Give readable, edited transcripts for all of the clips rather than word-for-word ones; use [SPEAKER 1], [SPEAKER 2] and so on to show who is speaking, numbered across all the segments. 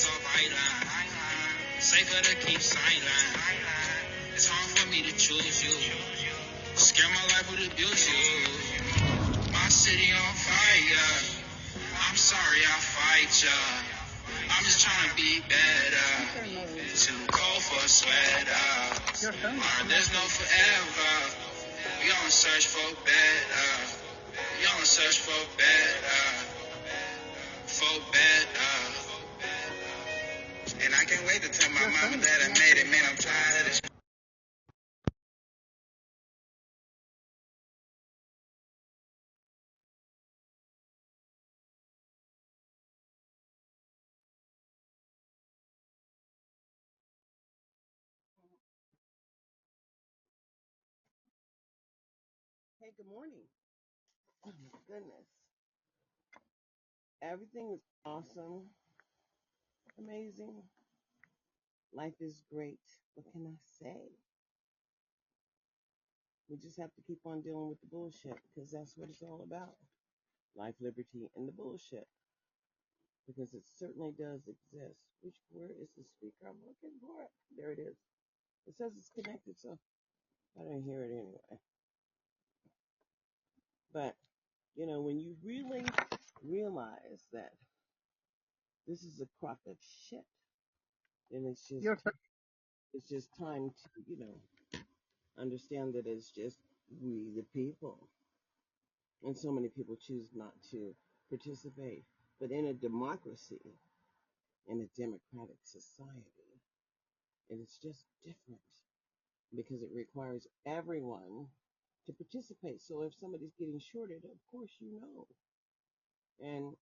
[SPEAKER 1] talk right line. Safer to keep silent. It's hard for me to choose you. Scare my life would abuse you. My city on fire. I'm sorry I fight ya. I'm just trying to be better. Too cold for a sweater. There's no forever. We on a search for better. We on a search for better. For better. And I can't wait to tell my mama that I made it. Man, I'm tired of this.
[SPEAKER 2] Hey, good morning. Oh my goodness. Everything is awesome, amazing. Life is great. What can I say? We just have to keep on dealing with the bullshit because that's what it's all about. Life, liberty, and the bullshit. Because it certainly does exist. Where is the speaker? I'm looking for it. There it is. It says it's connected, so I don't hear it anyway. But, when you really realize that this is a crock of shit, then it's just time to, understand that it's just we the people. And so many people choose not to participate. But in a democracy, in a democratic society, it is just different because it requires everyone to participate. So if somebody's getting shorted, of course you know. And,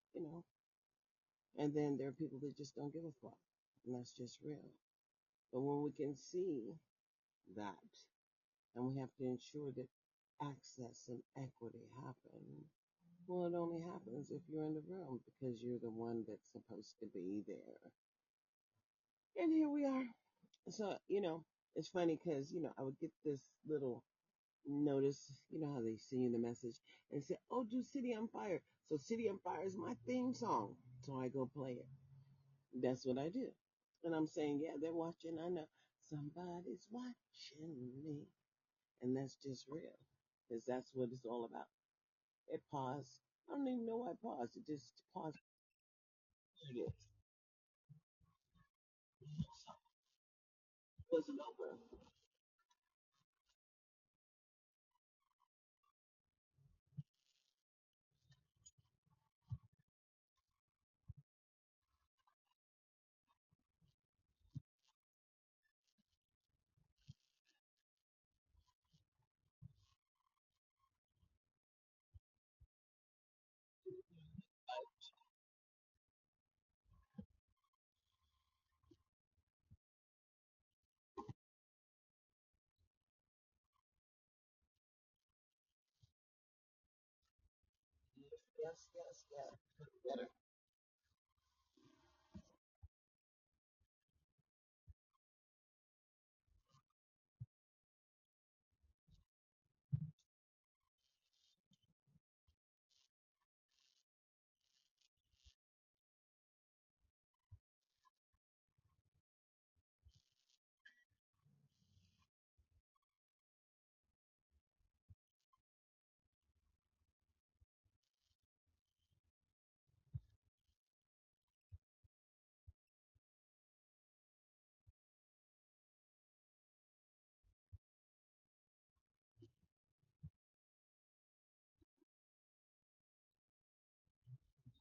[SPEAKER 2] and then there are people that just don't give a fuck. And that's just real. But when we can see that, and we have to ensure that access and equity happen, well, it only happens if you're in the room because you're the one that's supposed to be there. And here we are. So, it's funny because, I would get this little notice, how they send you the message and say, oh, do City on Fire. So City on Fire is my theme song. So I go play it. That's what I do. And I'm saying, yeah, they're watching. I know somebody's watching me. And that's just real because that's what it's all about. It paused. I don't even know why it paused. It just paused. It is. It wasn't over. Yes, yes, yes. Better.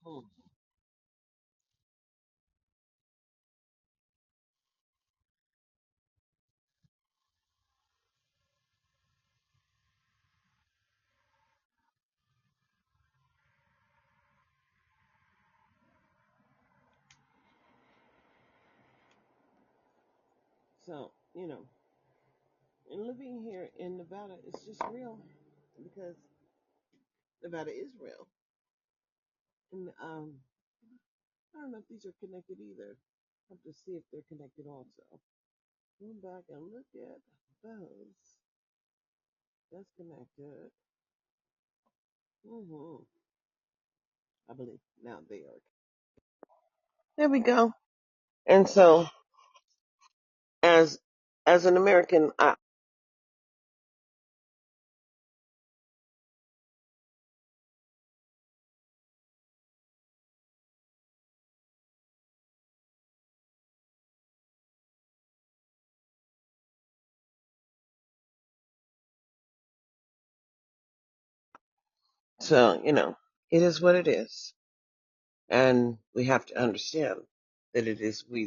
[SPEAKER 2] Hmm. So, and living here in Nevada is just real because Nevada is real. And I don't know if these are connected either. I have to see if they're connected also. Go back and look at those. That's connected. hmm I believe now they are. There we go. And so, as as an American, so it is what it is, and we have to understand that it is we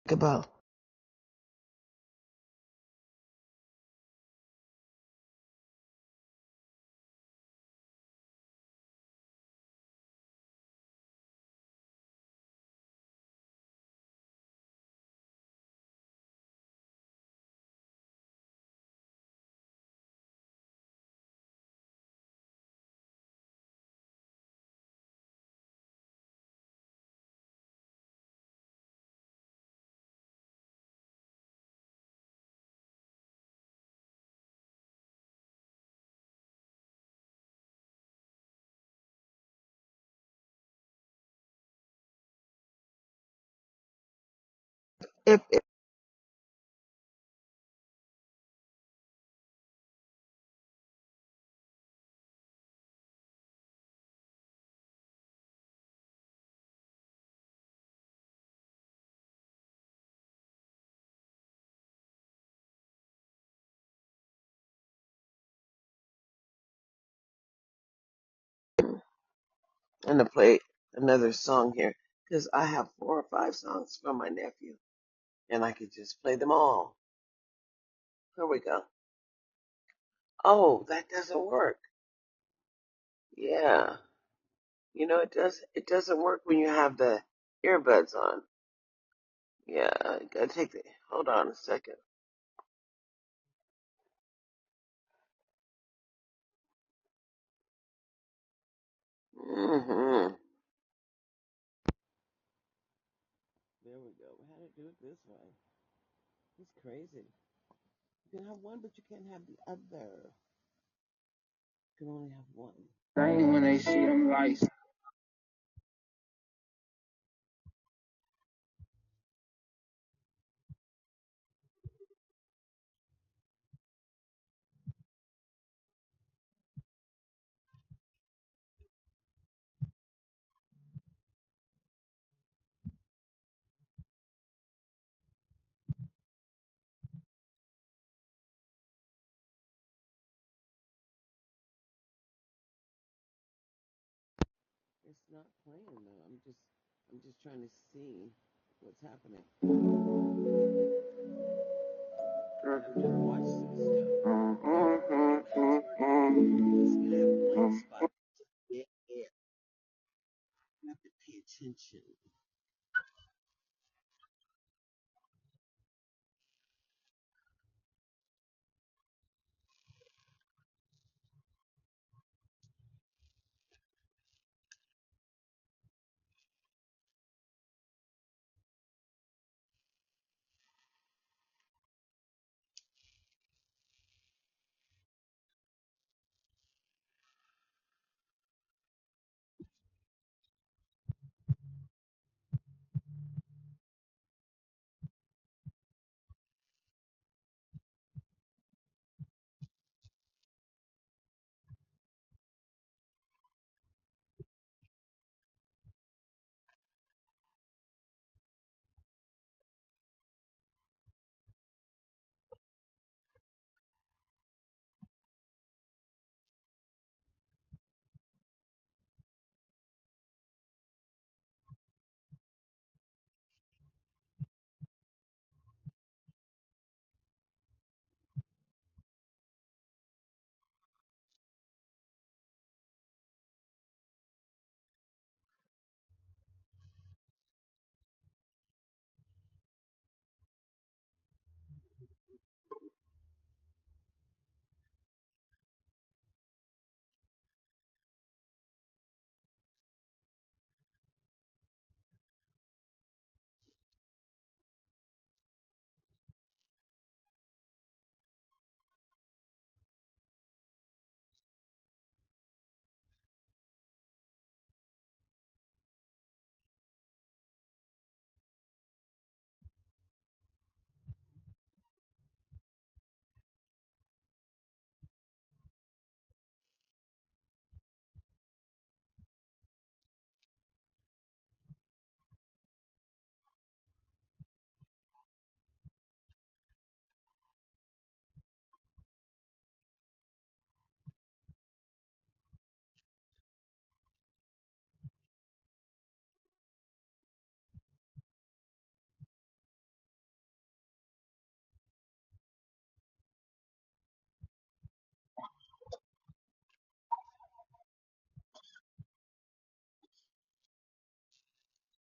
[SPEAKER 2] think about. If and to play another song here because I have 4 or 5 songs from my nephew, and I could just play them all. Here we go. Oh, that doesn't work. Yeah, it does. It doesn't work when you have the earbuds on. Yeah, I gotta take the. Hold on a second. Mm-hmm. There we go. How to do it this way? It's crazy. You can have one, but you can't have the other. You can only have one.
[SPEAKER 1] When they see them lights.
[SPEAKER 2] It's not playing though. I'm just trying to see what's happening. Just watch this stuff. It's gonna have blind spots. Yeah, yeah. You have to pay attention.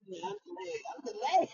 [SPEAKER 2] Yeah, I'm delayed. I'm delayed.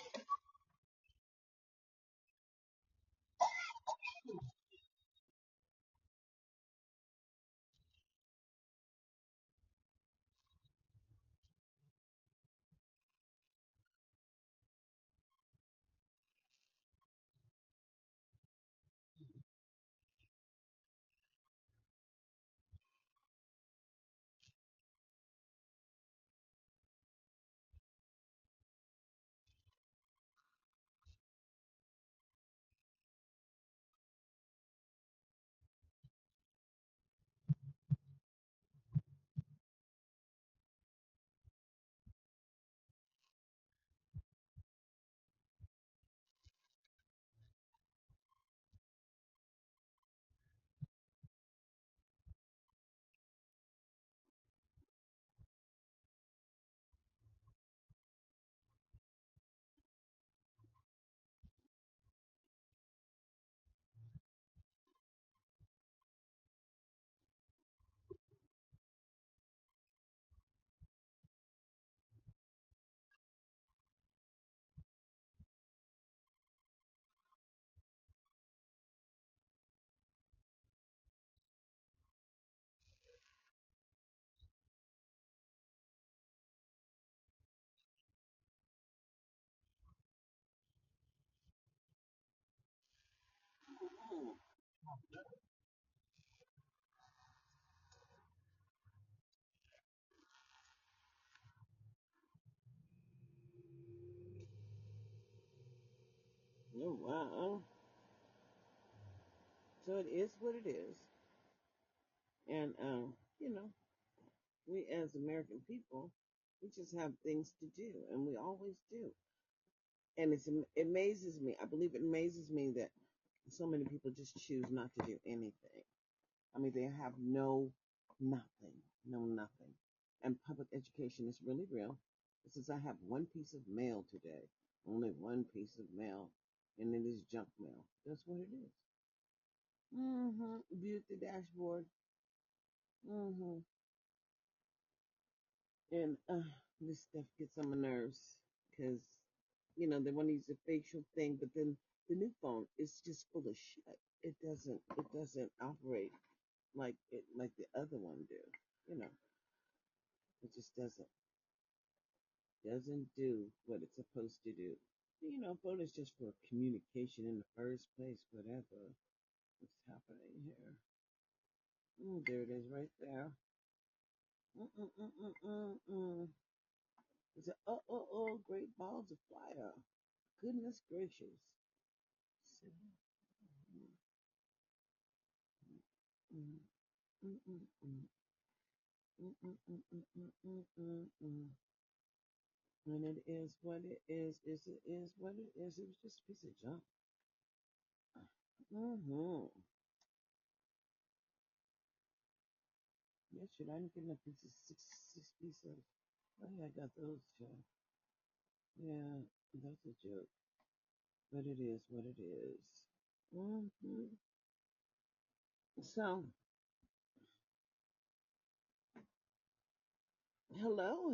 [SPEAKER 2] Oh, wow. So it is what it is. And, you know, we as American people, we just have things to do, and we always do. And it amazes me. I believe it amazes me that so many people just choose not to do anything. I mean, they have nothing, no nothing. And public education is really real. Since I have one piece of mail today, only one piece of mail, and it is junk mail. That's what it is. View the dashboard. Mm-hmm. And this stuff gets on my nerves because, they want to use a facial thing, but then the new phone is just full of shit. It doesn't operate like the other one do. You know, it just doesn't do what it's supposed to do. Phone is just for communication in the first place. Whatever. What's happening here? There it is, right there. Mm-mm-mm-mm-mm-mm. It's a great balls of fire. Goodness gracious. And it is what it is what it is. It was just a piece of junk. Mm-hmm. Yes, should I didn't get a piece of six pieces. Oh yeah, I got those too. Yeah, that's a joke. But it is what it is. Mm-hmm. So, hello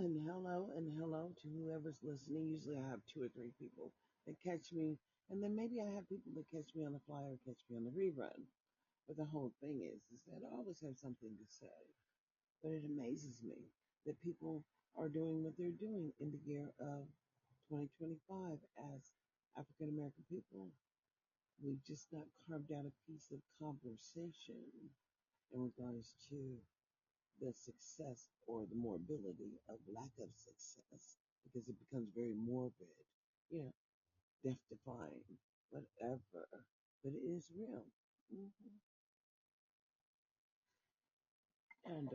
[SPEAKER 2] to whoever's listening. Usually I have two or three people that catch me, and then maybe I have people that catch me on the flyer, catch me on the rerun. But the whole thing is that I always have something to say. But it amazes me that people are doing what they're doing in the year of 2025 as African American people. We've just not carved out a piece of conversation in regards to the success or the morbidity of lack of success because it becomes very morbid, you know, death defying, whatever. But it is real. hmm And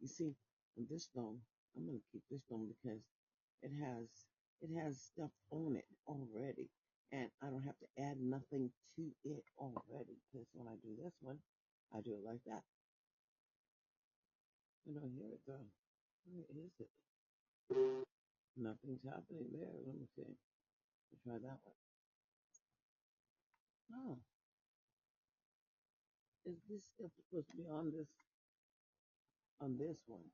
[SPEAKER 2] you see, with this phone, I'm gonna keep this phone because it has it has stuff on it already, and I don't have to add nothing to it already. Because when I do this one, I do it like that. I don't hear it though. Where is it? Nothing's happening there. Let me see. Let's try that one. Oh, is this stuff supposed to be on this one?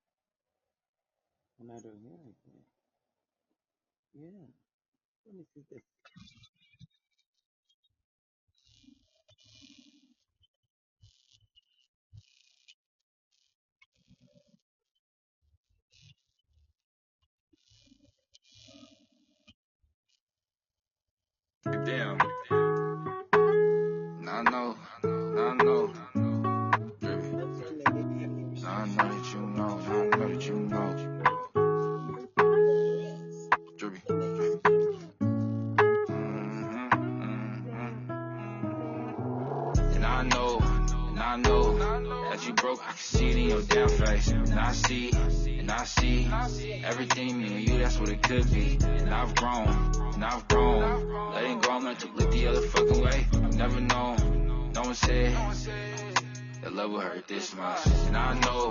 [SPEAKER 2] And I don't hear anything. Yeah. Let me see this.
[SPEAKER 1] Damn. Now I know. Now I know.
[SPEAKER 2] That's when they didn't have any
[SPEAKER 1] Now I
[SPEAKER 2] restrictions.
[SPEAKER 1] know that you know. Now I know that you know. Drippy.
[SPEAKER 2] The next.
[SPEAKER 1] And I know that you broke. I can see it in your damn face. And I see everything me and you. That's what it could be. And I've grown. Letting go, I'm meant to look the other fucking way. Never known. No one said that love would hurt this much. And I know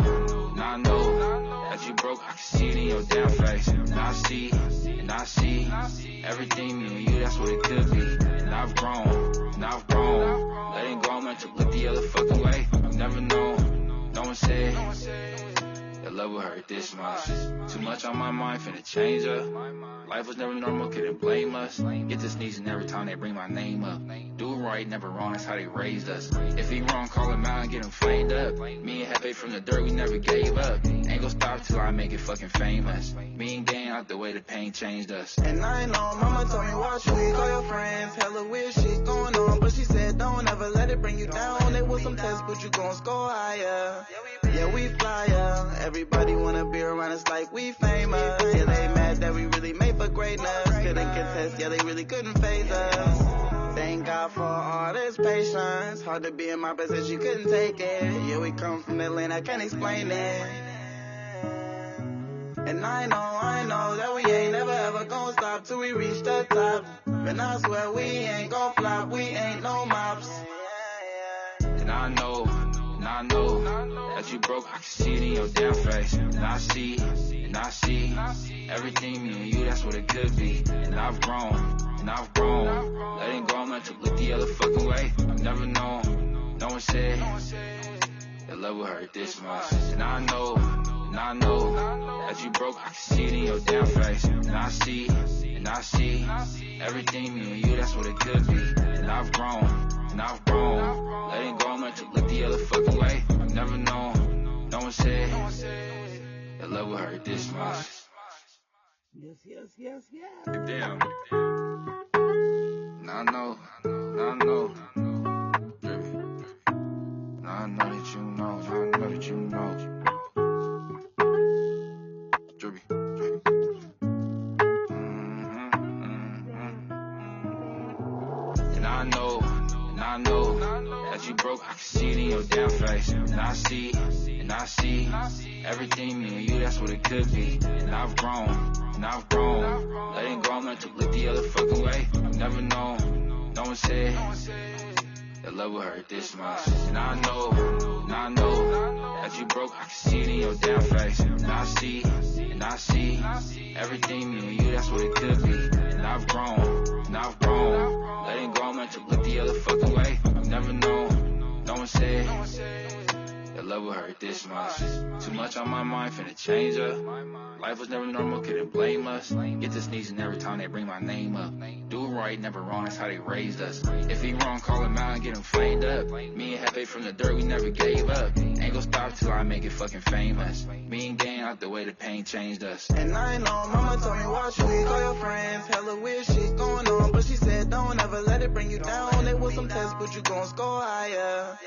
[SPEAKER 1] that you broke. I can see it in your damn face. And I see everything me and you. That's what it could be. And I've grown. Letting go, I'm meant to look the other fucking way. Never known. No one said that love would hurt this much. Too much on my mind, finna change up. Life was never normal, couldn't blame us. Get to sneezing every time they bring my name up. Do it right, never wrong, that's how they raised us. If he wrong, call him out and get him flamed up. Me and Hefe from the dirt, we never gave up. Ain't gon' stop till I make it fucking famous. Me and gang out the way the pain changed us.
[SPEAKER 3] And I know mama told me watch you, call your friends. Hella weird shit going on, but she said don't ever let it bring you down. It was some tests, but you gon' score higher. Yeah, we flyer. Everybody wanna be around us like we famous. Yeah, they mad that we really made for greatness. Couldn't get tests, yeah, they really couldn't phase us. Thank God for all this patience. Hard to be in my position, couldn't take it. Yeah, we come from the land, I can't explain it. And I know that we ain't never ever gonna stop till we reach the top. And I swear we ain't gon' flop, we ain't no mops.
[SPEAKER 1] And I know that you broke. I can see it in your damn face. And I see everything me and you. That's what it could be. And I've grown. Letting go, I'm meant to look the other fucking way. Never known. No one said that love would hurt this much. And I know that you broke. I can see it in your damn face. And I see everything me and you. That's what it could be. And I've grown. Letting go, I'm meant to look the other fucking way. Never known. No one said that love would hurt this much.
[SPEAKER 2] Yes.
[SPEAKER 1] Damn. Now I know. Drippy. Now I know that you know. Drippy. And I know that you broke. I can see it in your damn face. And I see everything me and you. That's what it could be. And I've grown. Letting go, I'm meant to look the other fucking way. Never known. No one said that love would hurt this much. And I know that you broke. I can see it in your damn face. And I see everything me and you. That's what it could be. And I've grown. Letting go, I'm meant to look the other fucking way. Never known. No one said that love would hurt this much. Too much on my mind, finna change up. Life was never normal, couldn't blame us. Get to sneezing every time they bring my name up. Do it right, never wrong, that's how they raised us. If he wrong, call him out and get him flamed up. Me and Hefe from the dirt, we never gave up. Ain't gon' stop till I make it fucking famous. Me and gang out the way the pain changed us.
[SPEAKER 3] And I know mama told me watch you, call your friends. Hella weird shit going on, but she said don't ever let it bring you down. It was some tests, but you gon' score higher.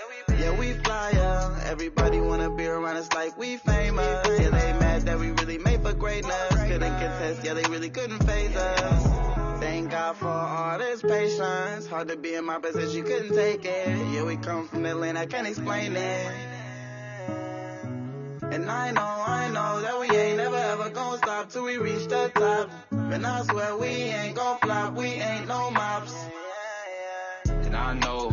[SPEAKER 3] Yeah, we flyer. Everybody wanna be around us like we famous. Yeah, they mad that we really made for greatness. Couldn't get tests, yeah, they really couldn't phase us. Thank God for all this patience. Hard to be in my position, couldn't take it. Yeah, we come from the land, I can't explain it. And I know that we ain't never ever gonna stop till we reach the top. And I swear we ain't gon' flop, we ain't no mops.
[SPEAKER 1] And I know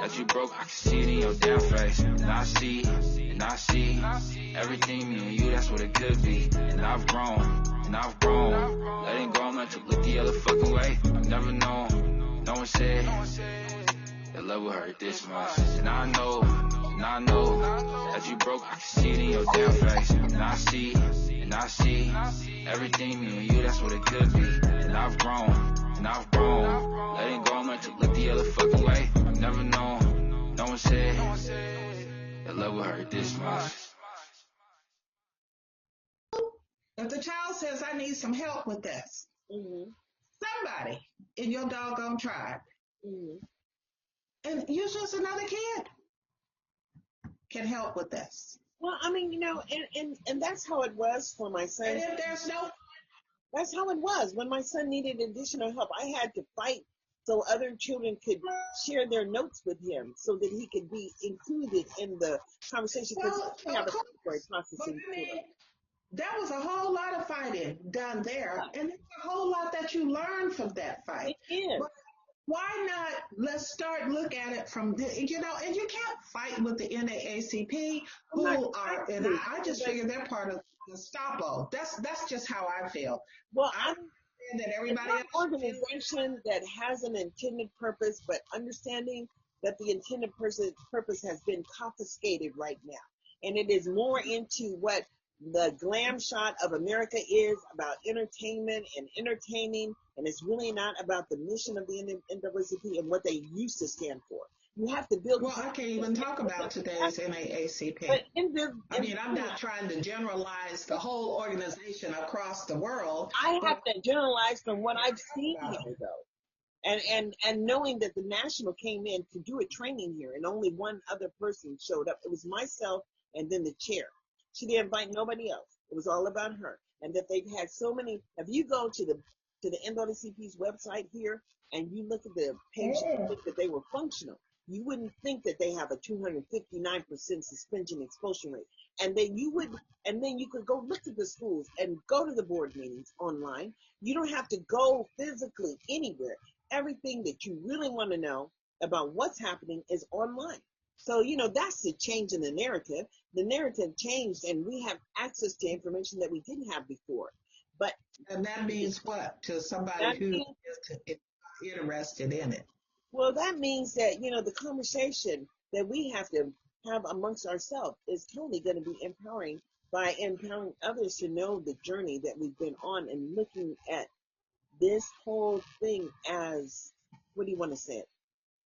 [SPEAKER 1] that you broke. I can see it in your damn face. And I see everything me and you. That's what it could be. And I've grown. Letting go, I'm meant to look the other fucking way. Never known. No one said that love would hurt this much. And I know that you broke. I can see it in your damn face. And I see And I see everything me and you, that's what it could be. And I've grown, letting go, I'm meant to look the other fucking way. I've never known, no one said that love would hurt this much.
[SPEAKER 4] If the child says, I need some help with this, somebody in your doggone tribe, and you just another kid, can help with this.
[SPEAKER 2] Well, I mean, you know, and that's how it was for my son.
[SPEAKER 4] And if there's no...
[SPEAKER 2] That's how it was. When my son needed additional help, I had to fight so other children could share their notes with him so that he could be included in the conversation. Because we have a processing.
[SPEAKER 4] There was a whole lot of fighting done there, and there's a whole lot that you learn from that fight.
[SPEAKER 2] It is.
[SPEAKER 4] But why not, let's start look at it from, you know, and you can't fight with the NAACP, who are, and I just figure they're part of Gestapo. That's just how I feel.
[SPEAKER 2] Well,
[SPEAKER 4] I understand that everybody else,
[SPEAKER 2] organization that has an intended purpose, but understanding that the intended purpose has been confiscated right now. And it is more into what the glam shot of America is about entertainment and entertaining, and it's really not about the mission of the NAACP and what they used to stand for. You have to build.
[SPEAKER 4] Well, I can't even talk about today's NAACP. I mean, I'm not trying to generalize the whole organization across the world.
[SPEAKER 2] I have to generalize from what I've seen here, though. And knowing that the National came in to do a training here and only one other person showed up. It was myself and then the chair. She didn't invite nobody else. It was all about her. And that they've had so many. If you go to the NAACP's website here and you look at the page that they were functional, you wouldn't think that they have a 259% suspension expulsion rate. And then you could go look at the schools and go to the board meetings online. You don't have to go physically anywhere. Everything that you really want to know about what's happening is online. So, you know, that's the change in the narrative. The narrative changed, and we have access to information that we didn't have before.
[SPEAKER 4] And that means what to somebody who is interested in it?
[SPEAKER 2] Well, that means that, you know, the conversation that we have to have amongst ourselves is totally going to be empowering by empowering others to know the journey that we've been on and looking at this whole thing as, what do you want to say it?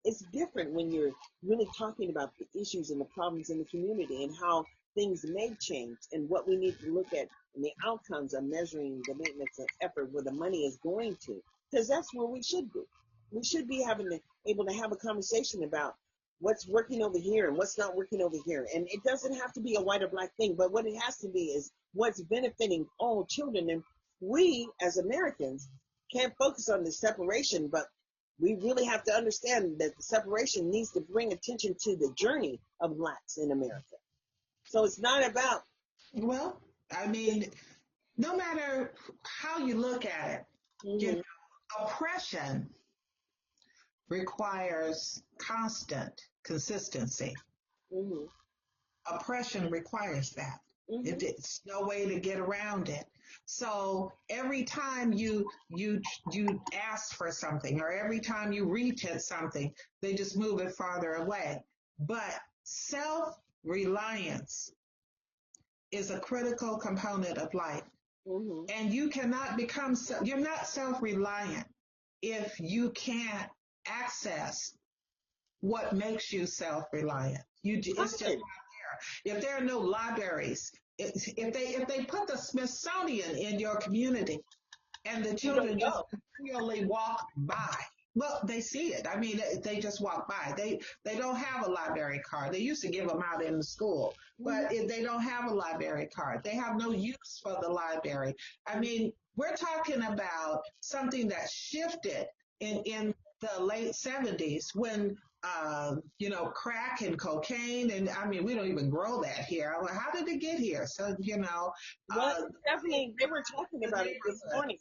[SPEAKER 2] It's different when you're really talking about the issues and the problems in the community and how things may change and what we need to look at and the outcomes of measuring the maintenance and effort where the money is going to, because that's where we should be. We should be able to have a conversation about what's working over here and what's not working over here. And it doesn't have to be a white or black thing, but what it has to be is what's benefiting all children. And we as Americans can't focus on the separation, but we really have to understand that the separation needs to bring attention to the journey of blacks in America. So it's not about.
[SPEAKER 4] Well, I mean, no matter how you look at it, you know, oppression requires constant consistency. Oppression requires that. It's no way to get around it. So every time you ask for something or every time you reach at something, they just move it farther away. But self-reliance is a critical component of life. And you cannot you're not self-reliant if you can't access what makes you self-reliant. It's just not there. If there are no libraries, if they put the Smithsonian in your community and the children just continually walk by, well, they see it. I mean, they just walk by. They don't have a library card. They used to give them out in the school, but if they don't have a library card, they have no use for the library. I mean, we're talking about something that shifted in the late 70s when, you know, crack and cocaine, and I mean, we don't even grow that here. How did it get here? So, you know.
[SPEAKER 2] Well, definitely, they were talking about it this morning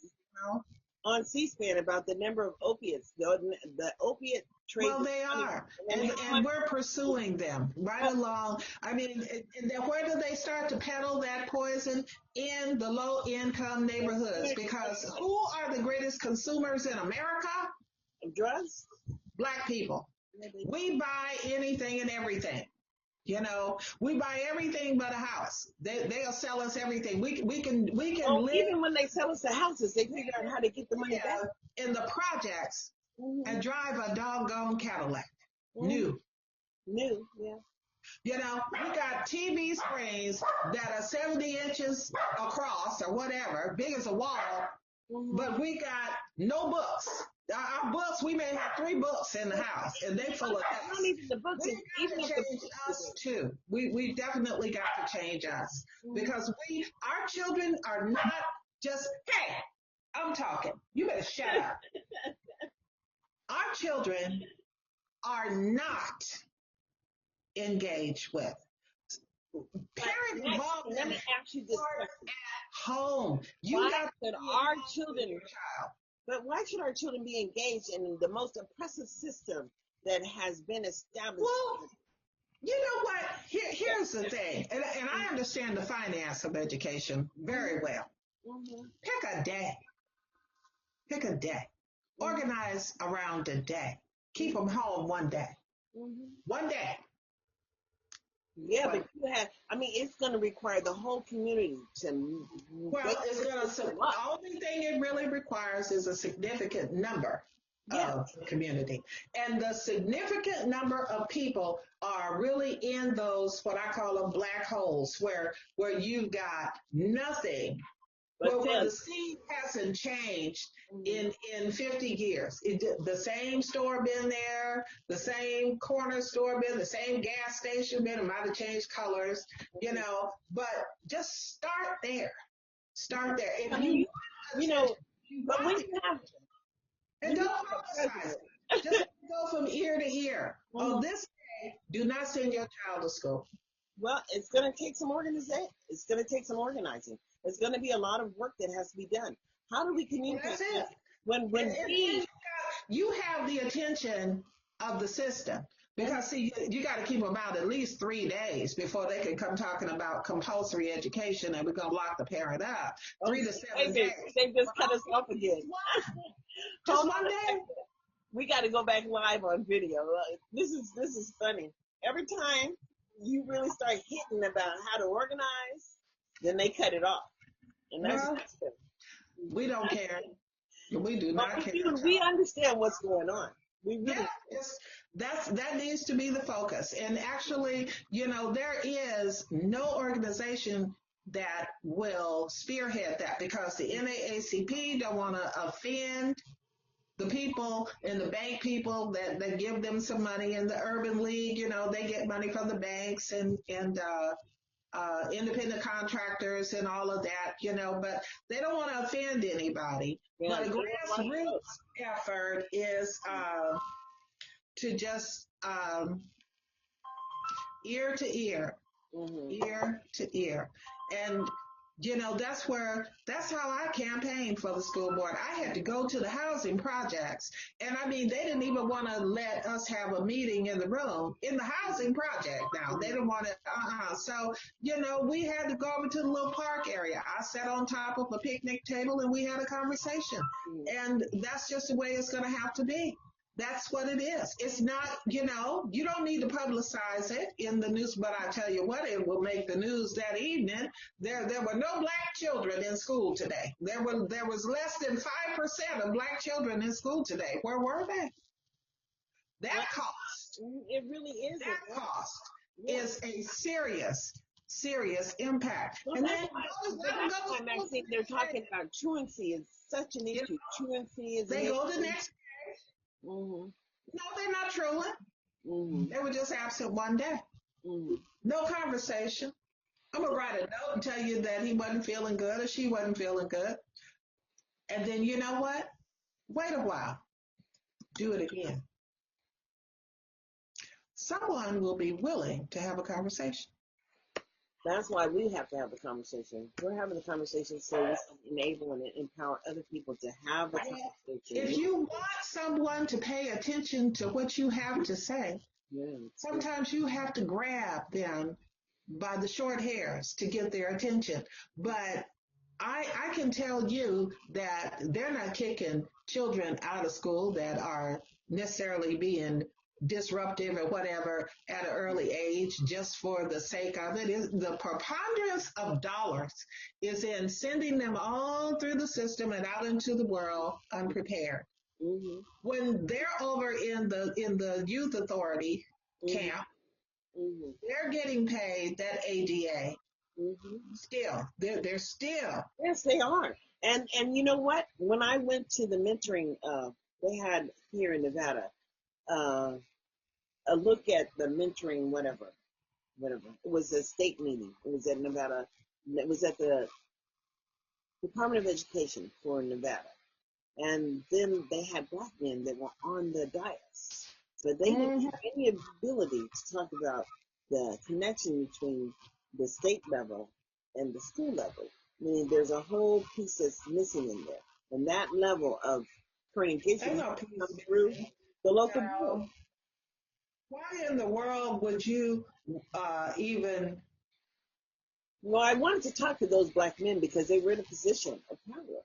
[SPEAKER 2] on C-SPAN about the number of opiates, the opiate trade.
[SPEAKER 4] Well, they are, and we're pursuing them right along. I mean, and then where do they start to peddle that poison? In the low-income neighborhoods, because who are the greatest consumers in America?
[SPEAKER 2] Drugs?
[SPEAKER 4] Black people. We buy anything and everything. You know, we buy everything but a house. They'll sell us everything. We can live.
[SPEAKER 2] Even when they sell us the houses, they figure out how to get the money back
[SPEAKER 4] in the projects and drive a doggone Cadillac, new.
[SPEAKER 2] Yeah.
[SPEAKER 4] You know, we got TV screens that are 70 inches across or whatever, big as a wall, but we got no books. Our books, we may have 3 books in the house, and they full of dust.
[SPEAKER 2] Not even the books.
[SPEAKER 4] We got to change us too. We definitely got to change us because our children are not just, hey, I'm talking. You better shut up. Our children are not engaged with. Parent involvement.
[SPEAKER 2] Let me ask you this question.
[SPEAKER 4] At home.
[SPEAKER 2] Our children, but why should our children be engaged in the most oppressive system that has been established?
[SPEAKER 4] Well, you know what? Here's the thing, and I understand the finance of education very well. Pick a day. Pick a day. Organize around a day. Keep them home one day. One day.
[SPEAKER 2] Yeah, but it's going to require the whole community to.
[SPEAKER 4] Well, it's going to. The only thing it really requires is a significant number of the community, and the significant number of people are really in those what I call them black holes, where you've got nothing. Where the seed hasn't changed in 50 years. The same store been there, the same corner store been, the same gas station been, it might have changed colors, you know, but just start there. Start there. If but when you have, and don't publicize it. Just go from ear to ear. On this day, do not send your child to school.
[SPEAKER 2] Well, it's going to take some organization. It's going to take some organizing. It's going to be a lot of work that has to be done. How do we communicate?
[SPEAKER 4] That's it.
[SPEAKER 2] When
[SPEAKER 4] you have the attention of the system, because see, you got to keep them out at least 3 days before they can come talking about compulsory education, and we're going to lock the parent up. 3 to 7 days.
[SPEAKER 2] They just cut us off again.
[SPEAKER 4] Just one day.
[SPEAKER 2] We got to go back live on video. This is funny. Every time you really start hitting about how to organize, then they cut it off. And that's
[SPEAKER 4] we don't care. We do not care.
[SPEAKER 2] We understand what's going on. We really
[SPEAKER 4] that needs to be the focus. And actually, there is no organization that will spearhead that, because the NAACP don't want to offend the people and the bank people that give them some money, and the Urban League, they get money from the banks and independent contractors and all of that, but they don't want to offend anybody. But a grassroots effort is to just ear to ear, ear to ear. And that's how I campaigned for the school board. I had to go to the housing projects. And they didn't even want to let us have a meeting in the room in the housing project now. They didn't want to, So, we had to go over to the little park area. I sat on top of a picnic table and we had a conversation. And that's just the way it's going to have to be. That's what it is. It's not, you don't need to publicize it in the news, but I tell you what, it will make the news that evening. There were no black children in school today. There was less than 5% of black children in school today. Where were they? That cost.
[SPEAKER 2] It really is.
[SPEAKER 4] That cost is a serious impact.
[SPEAKER 2] Well, and then they're talking about truancy is such an issue. Truancy is.
[SPEAKER 4] They go the next. No, they're not truant. They were just absent one day. No conversation. I'm going to write a note and tell you that he wasn't feeling good or she wasn't feeling good. And then you know what? Wait a while. Do it again. Someone will be willing to have a conversation.
[SPEAKER 2] That's why we have to have the conversation. We're having the conversation so we can enable and empower other people to have the conversation.
[SPEAKER 4] If you want someone to pay attention to what you have to say, sometimes you have to grab them by the short hairs to get their attention. But I can tell you that they're not kicking children out of school that are necessarily being disruptive or whatever at an early age just for the sake of it. Is the preponderance of dollars is in sending them all through the system and out into the world unprepared.
[SPEAKER 2] Mm-hmm.
[SPEAKER 4] When they're over in the youth authority camp, they're getting paid that ADA. Still, they're still.
[SPEAKER 2] Yes, they are. And you know what? When I went to the mentoring, they had here in Nevada, a look at the mentoring, whatever. It was a state meeting. It was at Nevada. It was at the Department of Education for Nevada. And then they had black men that were on the dais. But they didn't have any ability to talk about the connection between the state level and the school level. Meaning there's a whole piece that's missing in there. And that level of communication comes through the local board.
[SPEAKER 4] Why in the world would you even?
[SPEAKER 2] Well, I wanted to talk to those black men because they were in a position of power.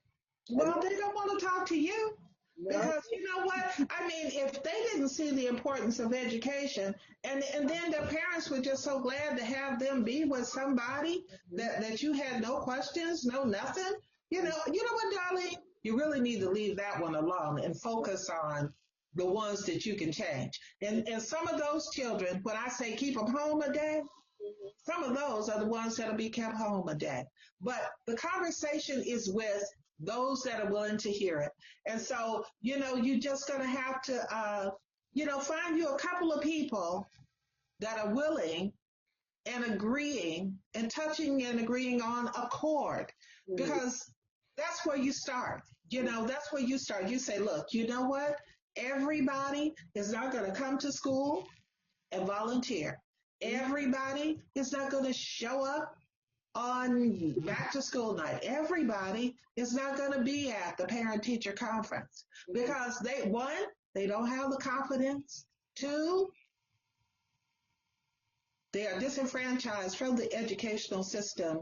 [SPEAKER 4] Well, they don't want to talk to you. No. Because you know what? I mean, if they didn't see the importance of education, and then their parents were just so glad to have them be with somebody that you had no questions, no nothing. You know what, darling? You really need to leave that one alone and focus on the ones that you can change. And some of those children, when I say keep them home a day, some of those are the ones that'll be kept home a day. But the conversation is with those that are willing to hear it. And so, you're just going to have to, find you a couple of people that are willing and agreeing and touching and agreeing on a chord, because that's where you start. That's where you start. You say, look, you know what? Everybody is not going to come to school and volunteer. Everybody is not going to show up on back to school night. Everybody is not going to be at the parent teacher conference because they don't have the confidence. 2, they are disenfranchised from the educational system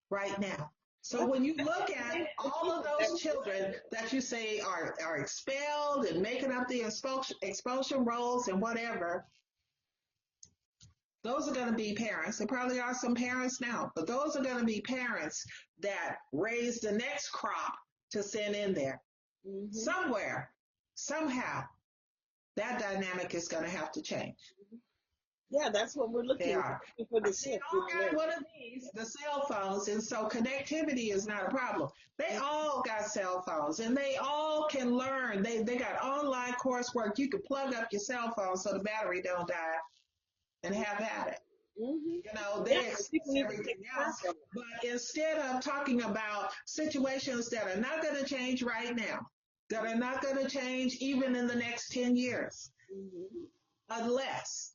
[SPEAKER 4] right now. So when you look at all of those children that you say are expelled and making up the expulsion rolls and whatever, those are going to be parents. There probably are some parents now, but those are going to be parents that raise the next crop to send in there. Somewhere, somehow, that dynamic is going to have to change.
[SPEAKER 2] Yeah, that's what we're looking for the shift.
[SPEAKER 4] They all got one of these, the cell phones, and so connectivity is not a problem. They all got cell phones, and they all can learn. They got online coursework. You can plug up your cell phone so the battery don't die and have at it. They expect everything else. But instead of talking about situations that are not going to change right now, that are not going to change even in the next 10 years, unless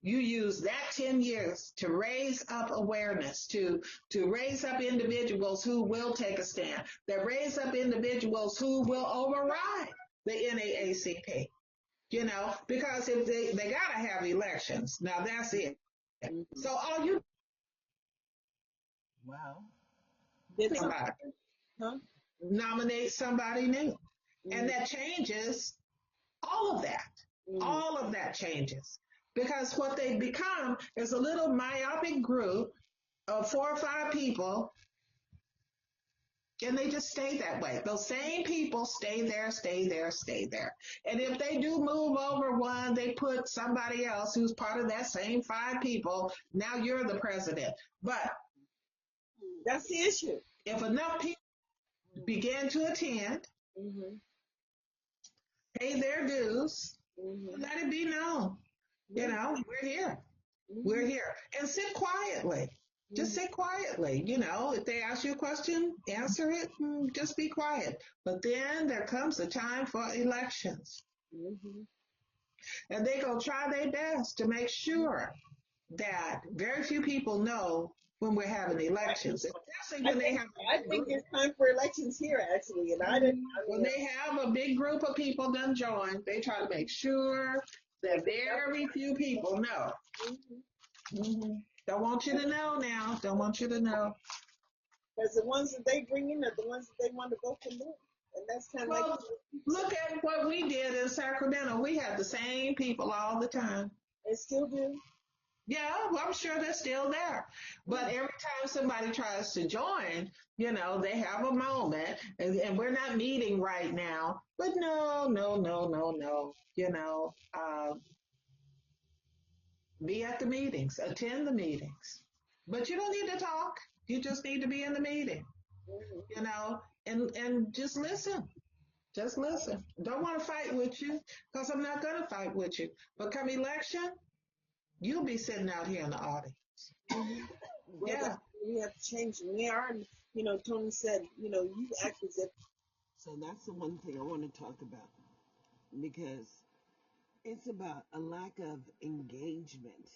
[SPEAKER 4] you use that 10 years to raise up awareness, to raise up individuals who will take a stand, that raise up individuals who will override the NAACP. Because if they got to have elections. Now that's it. So all you nominate somebody new. And that changes all of that. All of that changes. Because what they become is a little myopic group of 4 or 5 people, and they just stay that way. Those same people stay there, stay there, stay there. And if they do move over one, they put somebody else who's part of that same 5 people. Now you're the president. But
[SPEAKER 2] that's the issue.
[SPEAKER 4] If enough people begin to attend, pay their dues, let it be known. We're here. We're here. And sit quietly. Just sit quietly. If they ask you a question, answer it, just be quiet. But then there comes the time for elections. And they're going to try their best to make sure that very few people know when we're having elections. Especially when
[SPEAKER 2] I think it's time for elections here, actually. And
[SPEAKER 4] when they have a big group of people done join, they try to make sure that very few people know. Don't want you to know now. Don't want you to know.
[SPEAKER 2] Because the ones that they bring in are the ones that they want to vote for more. And that's kind of like,
[SPEAKER 4] Well, look at what we did in Sacramento. We had the same people all the time.
[SPEAKER 2] they still do.
[SPEAKER 4] Yeah, well, I'm sure they're still there. But every time somebody tries to join, they have a moment, and we're not meeting right now. But no, no, no, no, no. Be at the meetings, attend the meetings. But you don't need to talk. You just need to be in the meeting,
[SPEAKER 2] Mm-hmm.
[SPEAKER 4] and just listen. Just listen. Don't want to fight with you because I'm not going to fight with you. But come election, you'll be sitting out here in the audience.
[SPEAKER 2] Mm-hmm. Well,
[SPEAKER 4] Yeah.
[SPEAKER 2] that's we have to change. And we are, Tony said, you act as if. So that's the one thing I want to talk about because it's about a lack of engagement.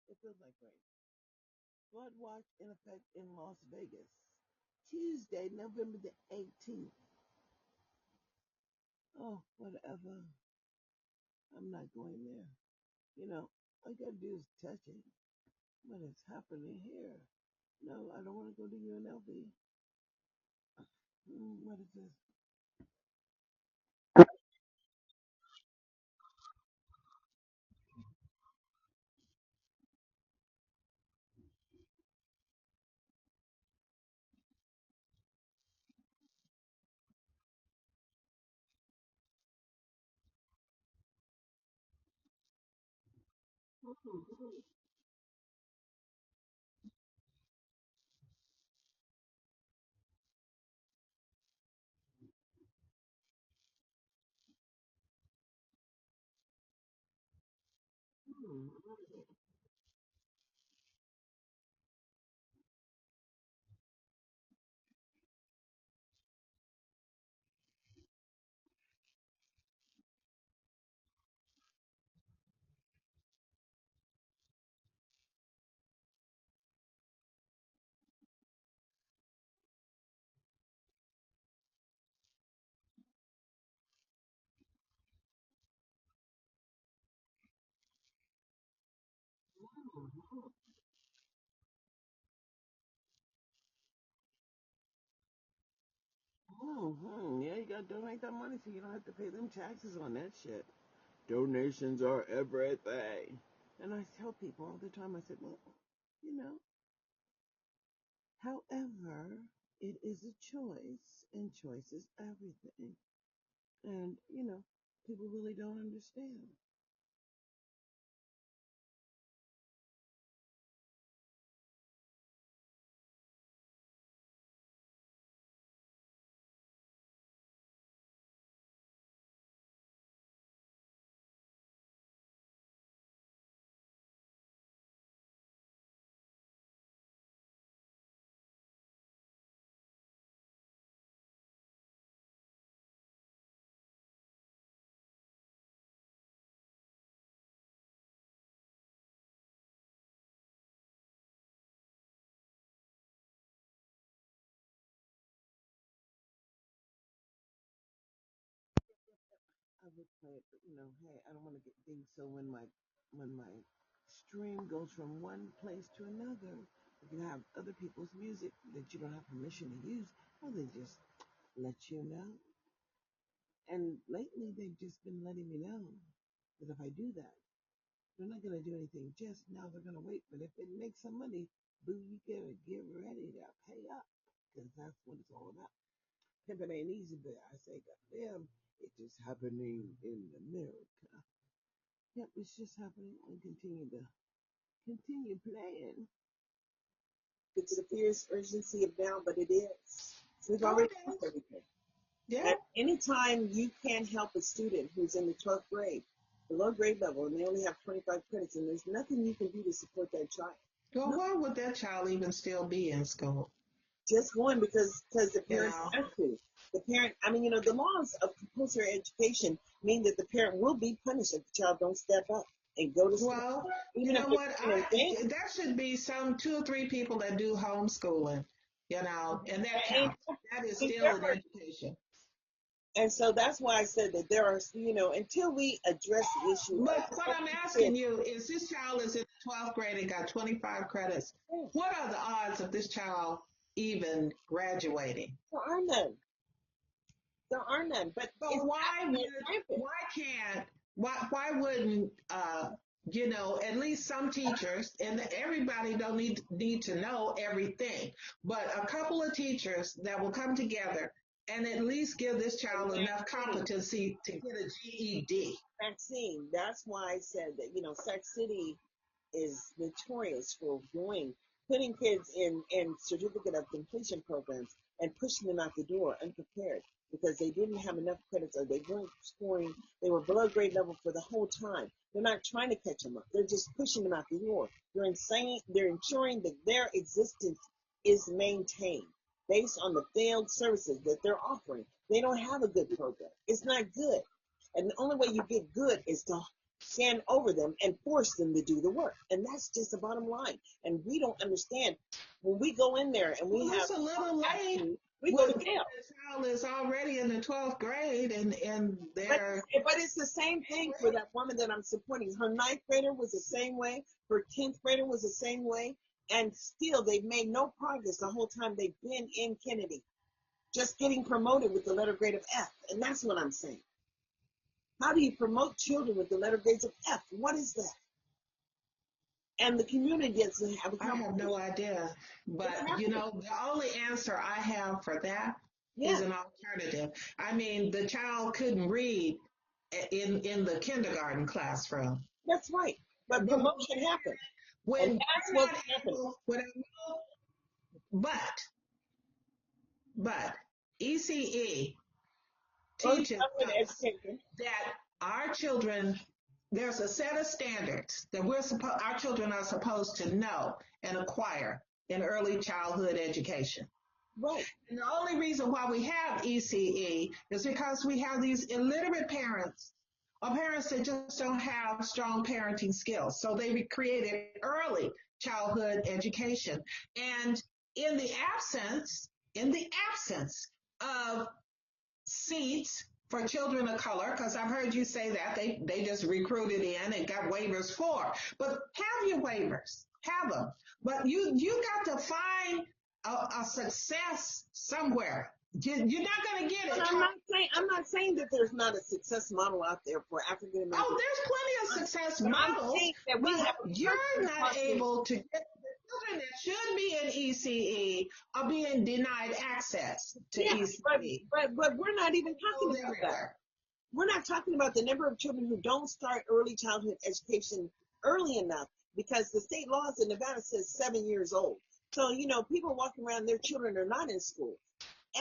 [SPEAKER 2] It feels like rain. Flood watch in effect in Las Vegas. Tuesday, November the 18th. Oh, whatever. I'm not going there. All you gotta do is touch it. What is happening here? No, I don't want to go to UNLV. What is this? Yeah, you gotta donate that money so you don't have to pay them taxes on that shit. Donations are everything. And I tell people all the time, I said, well, you know, however, it is a choice, and choice is everything. And, people really don't understand. I would play it, but hey, I don't want to get things. So when my stream goes from one place to another, if you have other people's music that you don't have permission to use, well, they just let you know. And lately, they've just been letting me know that if I do that, they're not going to do anything just now. They're going to wait. But if it makes some money, boo, you gotta get ready to pay up, because that's what it's all about. Pimping ain't easy, but I say, goddamn, it's just happening in America. Yep, it's just happening, and continue playing.
[SPEAKER 5] It appears urgency of now, but it is. We've already done everything.
[SPEAKER 4] Yeah.
[SPEAKER 5] At any time you can help a student who's in the 12th grade, below grade level, and they only have 25 credits, and there's nothing you can do to support that child.
[SPEAKER 4] Well, why would that child even still be in school?
[SPEAKER 5] Just one, because the parents have to. The parent, the laws of compulsory education mean that the parent will be punished if the child don't step up and go to school.
[SPEAKER 4] Well, you know what? There should be some 2 or 3 people that do homeschooling, and that counts. That is still an education.
[SPEAKER 5] And so that's why I said that there are, until we address the issue.
[SPEAKER 4] But what I'm asking you is, this child is in the 12th grade and got 25 credits. What are the odds of this child even graduating?
[SPEAKER 5] There are none. But
[SPEAKER 4] why wouldn't at least some teachers, and everybody don't need to know everything, but a couple of teachers that will come together and at least give this child enough competency to get a GED.
[SPEAKER 5] Vaccine. That's why I said that, Sac City is notorious for putting kids in certificate of completion programs and pushing them out the door unprepared because they didn't have enough credits, or they weren't scoring. They were below grade level for the whole time. They're not trying to catch them up. They're just pushing them out the door. They're ensuring that their existence is maintained based on the failed services that they're offering. They don't have a good program. It's not good. And the only way you get good is to stand over them and force them to do the work. And that's just the bottom line. And we don't understand. When we go in there and
[SPEAKER 4] it's a little late.
[SPEAKER 5] We go to jail.
[SPEAKER 4] The child is already in the 12th grade, and they're...
[SPEAKER 5] But it's the same thing for that woman that I'm supporting. Her 9th grader was the same way. Her 10th grader was the same way. And still, they've made no progress the whole time they've been in Kennedy. Just getting promoted with the letter grade of F. And that's what I'm saying. How do you promote children with the letter grades of F? What is that? And the community doesn't have a
[SPEAKER 4] I have no idea. But, the only answer I have for that is an alternative. The child couldn't read in the kindergarten classroom.
[SPEAKER 5] That's right. But promotion happens. And that's what's happening.
[SPEAKER 4] But ECE teaches us that our children, there's a set of standards that our children are supposed to know and acquire in early childhood education.
[SPEAKER 5] Right.
[SPEAKER 4] And the only reason why we have ECE is because we have these illiterate parents, or parents that just don't have strong parenting skills. So they created early childhood education. And in the absence of seats for children of color, because I've heard you say that they just recruited in and got waivers for. But have your waivers, have them. But you got to find a success somewhere. You're not going to get it.
[SPEAKER 5] I'm not saying that there's not a success model out there for African Americans.
[SPEAKER 4] Oh, there's plenty of success models. You're not able to get. The children that should be in ECE are being denied access to ECE.
[SPEAKER 5] But we're not even talking about that. We're not talking about the number of children who don't start early childhood education early enough, because the state laws in Nevada says 7 years old. So, you know, people walking around, their children are not in school.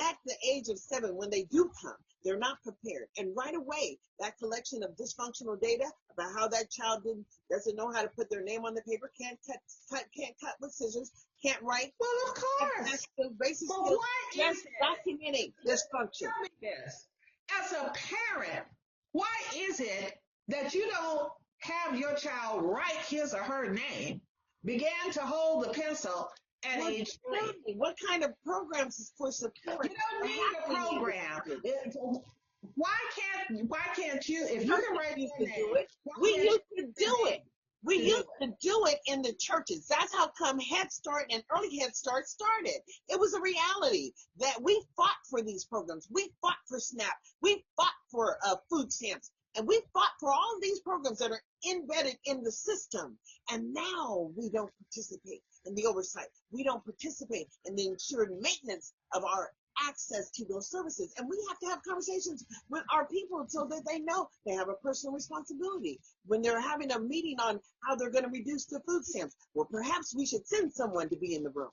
[SPEAKER 5] At the age of 7, when they do come, they're not prepared. And right away, that collection of dysfunctional data about how that child doesn't know how to put their name on the paper, can't cut with scissors, can't write.
[SPEAKER 4] Well, of course.
[SPEAKER 5] That's the basic
[SPEAKER 4] But
[SPEAKER 5] skills.
[SPEAKER 4] why
[SPEAKER 5] Just documenting dysfunction.
[SPEAKER 4] Tell me this. As a parent, why is it that you don't have your child write his or her name, begin to hold the pencil at age 3?
[SPEAKER 5] What kind of programs is for support?
[SPEAKER 4] You don't need a program. Why can't you, if you can write your name,
[SPEAKER 5] we used to do it. We used to do it in the churches. That's how come Head Start and Early Head Start started. It was a reality that we fought for these programs. We fought for SNAP. We fought for food stamps. And we fought for all of these programs that are embedded in the system. And now we don't participate in the oversight. We don't participate in the ensured maintenance of our access to those services. And we have to have conversations with our people so that they know they have a personal responsibility. When they're having a meeting on how they're going to reduce the food stamps, well, perhaps we should send someone to be in the room.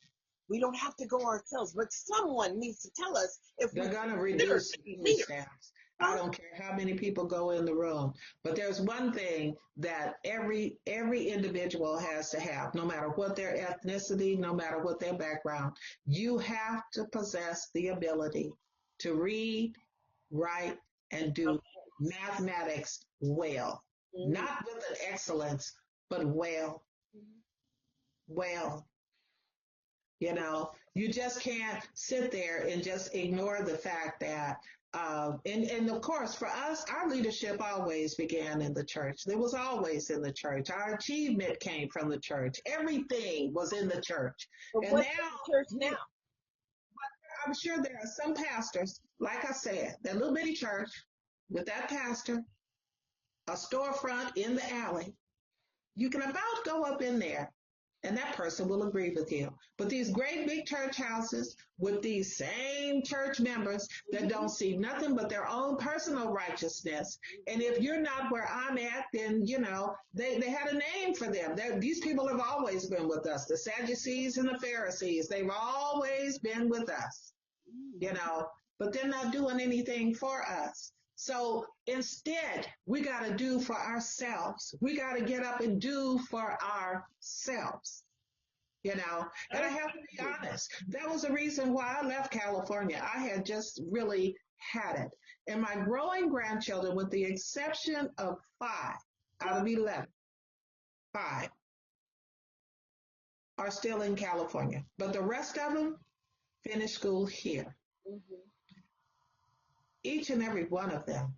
[SPEAKER 5] We don't have to go ourselves, but someone needs to tell us if
[SPEAKER 4] they're going to reduce food stamps. I don't care how many people go in the room, but there's one thing that every individual has to have, no matter what their ethnicity, no matter what their background. You have to possess the ability to read, write, and do mathematics well. Mm-hmm. Not with an excellence, but well. Mm-hmm. Well. You know, you just can't sit there and just ignore the fact that and of course, for us, our leadership always began in the church. It was always in the church. Our achievement came from the church. Everything was in the church.
[SPEAKER 5] But
[SPEAKER 4] and
[SPEAKER 5] what's now, the church now?
[SPEAKER 4] I'm sure there are some pastors, like I said, that little bitty church with that pastor, a storefront in the alley. You can about go up in there, and that person will agree with you. But these great big church houses with these same church members that don't see nothing but their own personal righteousness. And if you're not where I'm at, then, you know, they had a name for them. These people have always been with us. The Sadducees and the Pharisees, they've always been with us, you know, but they're not doing anything for us. So instead, we got to do for ourselves. We got to get up and do for ourselves, you know. And I have to be honest, that was the reason why I left California. I had just really had it. And my growing grandchildren, with the exception of 5 out of 11, 5 are still in California. But the rest of them finished school here. Mm-hmm. Each and every one of them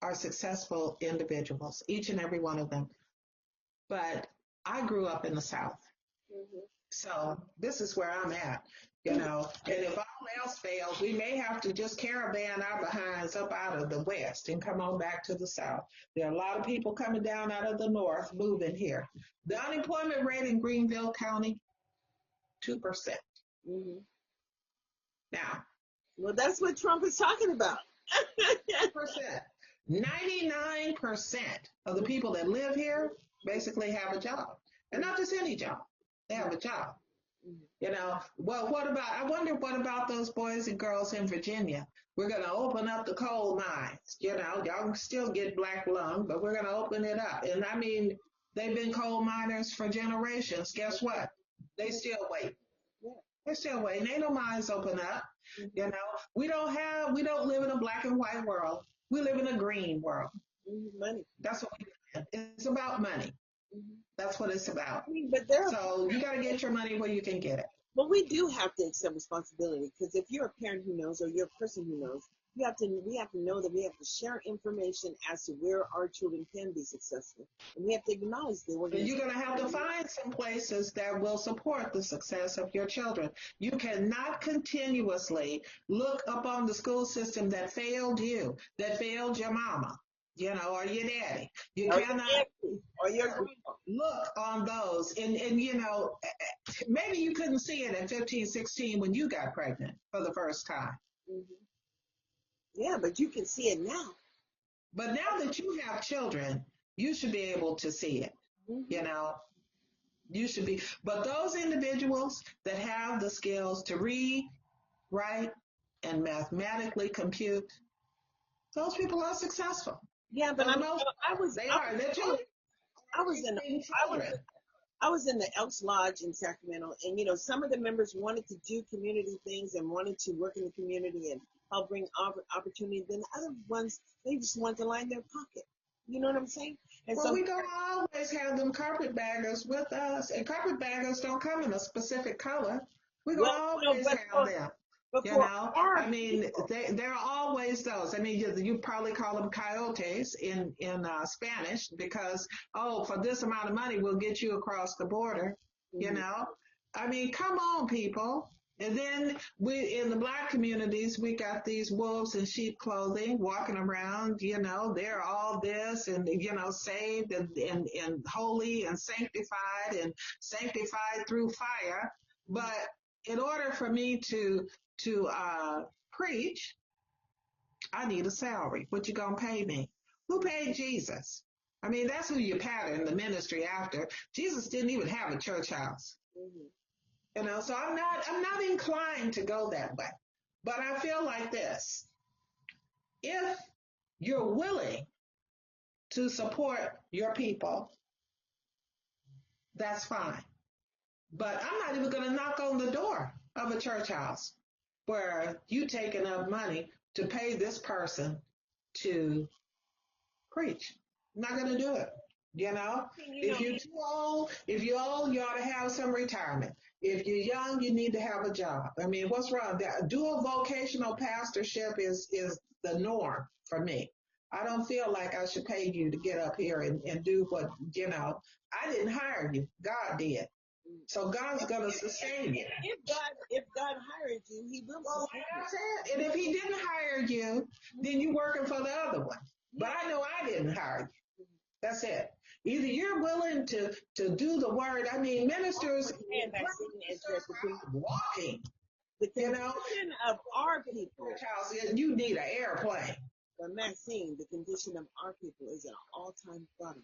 [SPEAKER 4] are successful individuals, each and every one of them. But I grew up in the South. Mm-hmm. So this is where I'm at, you know. And if all else fails, we may have to just caravan our behinds up out of the West and come on back to the South. There are a lot of people coming down out of the North moving here. The unemployment rate in Greenville County, 2%. Mm-hmm. Now,
[SPEAKER 5] well, that's what Trump is talking about.
[SPEAKER 4] 99% of the people that live here basically have a job. And not just any job. They have a job. You know, well, I wonder what about those boys and girls in Virginia? We're going to open up the coal mines. You know, y'all can still get black lung, but we're going to open it up. And I mean, they've been coal miners for generations. Guess what? They still wait. They're still waiting. Ain't no mines open up. You know, we don't live in a black and white world. We live in a green world.
[SPEAKER 5] Money.
[SPEAKER 4] That's what we live in. It's about money. Mm-hmm. That's what it's about.
[SPEAKER 5] I mean,
[SPEAKER 4] so you got to get your money where you can get it.
[SPEAKER 5] But we do have to accept responsibility, because if you're a parent who knows, or you're a person who knows, we have to know that we have to share information as to where our children can be successful. And we have to acknowledge that we're going
[SPEAKER 4] to. You're going to have to find some places that will support the success of your children. You cannot continuously look upon the school system that failed you, that failed your mama, you know, or your daddy. You cannot.
[SPEAKER 5] or your grandma.
[SPEAKER 4] Look on those, and you know, maybe you couldn't see it at 15, 16 when you got pregnant for the first time.
[SPEAKER 5] Mm-hmm. Yeah, but you can see it now.
[SPEAKER 4] But now that you have children, you should be able to see it.
[SPEAKER 5] Mm-hmm.
[SPEAKER 4] You know, you should be. But those individuals that have the skills to read, write, and mathematically compute, those people are successful.
[SPEAKER 5] Yeah, but I was in the Elks Lodge in Sacramento, and you know, some of the members wanted to do community things and wanted to work in the community and help bring opportunity. Then the other ones, they just want to line their pocket. You know what I'm saying? And
[SPEAKER 4] well, we don't always have them carpetbaggers with us, and carpetbaggers don't come in a specific color. We don't always have them. You know, I mean, there are always those. I mean, you probably call them coyotes in Spanish because, oh, for this amount of money, we'll get you across the border. Mm-hmm. You know, I mean, come on, people. And then in the Black communities, we got these wolves in sheep clothing walking around, you know, they're all this and, you know, saved and holy and sanctified through fire. But in order for me to preach, I need a salary. What you gonna pay me? Who paid Jesus? I mean, that's who you pattern the ministry after. Jesus didn't even have a church house. Mm-hmm. You know, so I'm not inclined to go that way. But I feel like this. If you're willing to support your people, that's fine. But I'm not even going to knock on the door of a church house where you take enough money to pay this person to preach. I'm not going to do it. You know, if you're too old, you ought to have some retirement. If you're young, you need to have a job. I mean, what's wrong? Dual vocational pastorship is the norm for me. I don't feel like I should pay you to get up here and do what, you know, I didn't hire you. God did. So God's going to sustain you.
[SPEAKER 5] If God hired you, he will sustain you.
[SPEAKER 4] And if he didn't hire you, then you're working for the other one. But I know I didn't hire you. That's it. Either you're willing to do the word. I mean, ministers walking.
[SPEAKER 5] The condition of our people.
[SPEAKER 4] You need an airplane.
[SPEAKER 5] But Maxine, the condition of our people is at an all-time bottom.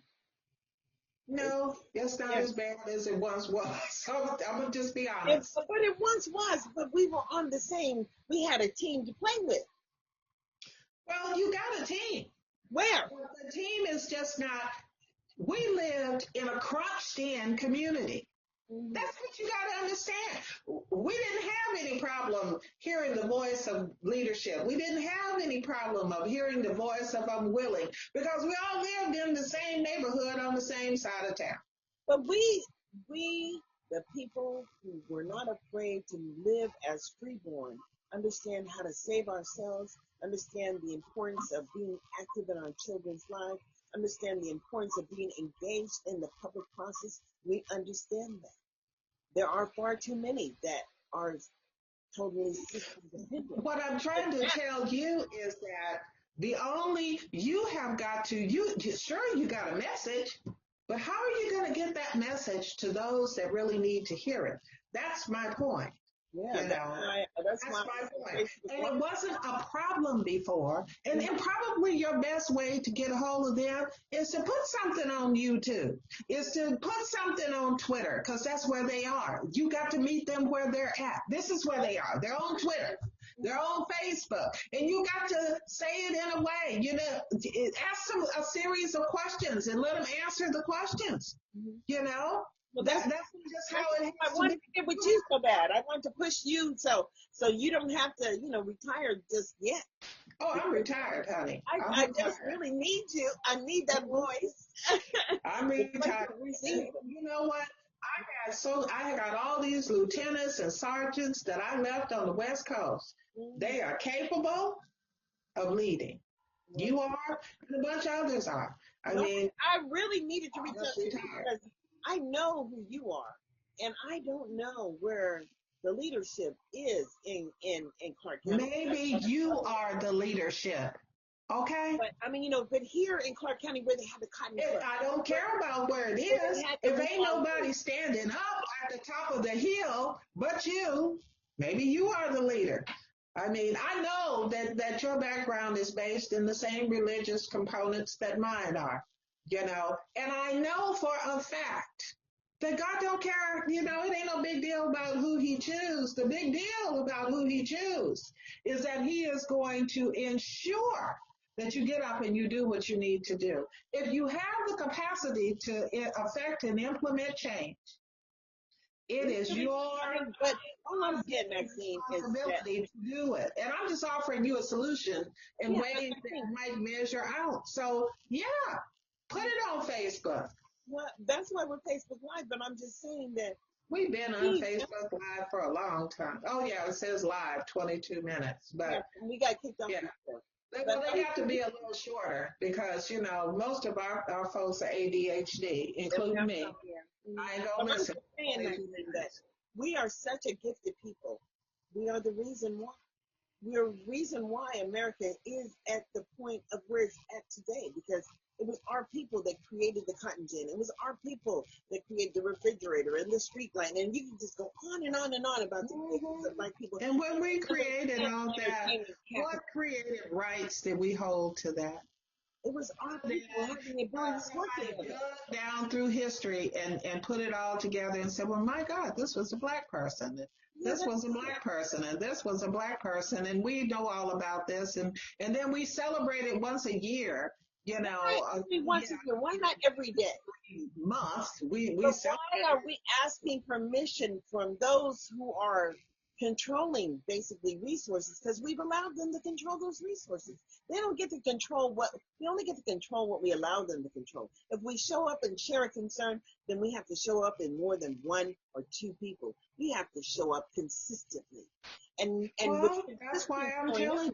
[SPEAKER 4] No, it's not as bad as it once was. So I'm going to just be honest.
[SPEAKER 5] But it once was, but we were on the same, we had a team to play with.
[SPEAKER 4] Well, you got a team.
[SPEAKER 5] Where?
[SPEAKER 4] The team is just not, we lived in a crunched-in community. Mm-hmm. That's what you got to understand. We didn't have any problem hearing the voice of leadership. We didn't have any problem of hearing the voice of unwilling because we all lived in the same neighborhood on the same side of town.
[SPEAKER 5] But we, the people who were not afraid to live as freeborn, understand how to save ourselves, understand the importance of being active in our children's lives, understand the importance of being engaged in the public process. We understand that. There are far too many that are totally system dependent.
[SPEAKER 4] What I'm trying to tell you is that you have got to, sure you got a message, but how are you going to get that message to those that really need to hear it? That's my point.
[SPEAKER 5] Yeah,
[SPEAKER 4] that's my point. And it wasn't a problem before. And probably your best way to get a hold of them is to put something on YouTube, is to put something on Twitter, because that's where they are. You got to meet them where they're at. This is where they are. They're on Twitter. They're on Facebook. And you got to say it in a way, you know, ask them a series of questions and let them answer the questions, you know?
[SPEAKER 5] Well, that's just how it has I wanted to get with you so bad. I want to push you so you don't have to, you know, retire just yet.
[SPEAKER 4] Oh, I'm retired, honey.
[SPEAKER 5] I just really need you. I need that voice.
[SPEAKER 4] I'm retired. You know what? I got all these lieutenants and sergeants that I left on the West Coast. Mm-hmm. They are capable of leading. Mm-hmm. You are, and a bunch of others are. I mean,
[SPEAKER 5] I really needed to retire because I know who you are, and I don't know where the leadership is in Clark County.
[SPEAKER 4] Maybe you are the leadership Okay?
[SPEAKER 5] But I mean, but here in Clark County where they have the cotton club,
[SPEAKER 4] I don't care about where it
[SPEAKER 5] where they
[SPEAKER 4] is.
[SPEAKER 5] had
[SPEAKER 4] If
[SPEAKER 5] the
[SPEAKER 4] ain't nobody standing up at the top of the hill but you, maybe you are the leader. I mean, I know that your background is based in the same religious components that mine are, and I know for a fact that God don't care, it ain't no big deal about who he chooses. The big deal about who he chooses is that he is going to ensure that you get up and you do what you need to do. If you have the capacity to affect and implement change, it is your
[SPEAKER 5] but all I'm saying, Maxine, is that
[SPEAKER 4] responsibility to do it. And I'm just offering you a solution in ways that might measure out. So, yeah, put it on Facebook.
[SPEAKER 5] Well, that's why we're Facebook Live, but I'm just saying that
[SPEAKER 4] we've been on Facebook Live for a long time. Oh, yeah, it says live 22 minutes. But
[SPEAKER 5] we got kicked off
[SPEAKER 4] before. Well, they have to be a little shorter because, most of our folks are ADHD, including me. I ain't gonna listen.
[SPEAKER 5] That we are such a gifted people. We are the reason why. We are the reason why America is at the point of where it's at today, because it was our people that created the cotton gin. It was our people that created the refrigerator and the street light. And you can just go on and on and on about the greatness of black people.
[SPEAKER 4] And when we created all that, what creative rights did we hold to that?
[SPEAKER 5] It was our people having the ability to work together.
[SPEAKER 4] Down through history and put it all together and said, well, my God, this was a black person. This was a black person, and this was a black person, and we know all about this, and then we celebrate it once a year,
[SPEAKER 5] once a year. Why not every day?
[SPEAKER 4] Month. We
[SPEAKER 5] why are we asking permission from those who are controlling basically resources? Because we've allowed them to control those resources. They don't get to control we only get to control what we allow them to control. If we show up and share a concern, then we have to show up in more than one or two people. We have to show up consistently. And
[SPEAKER 4] that's why I'm telling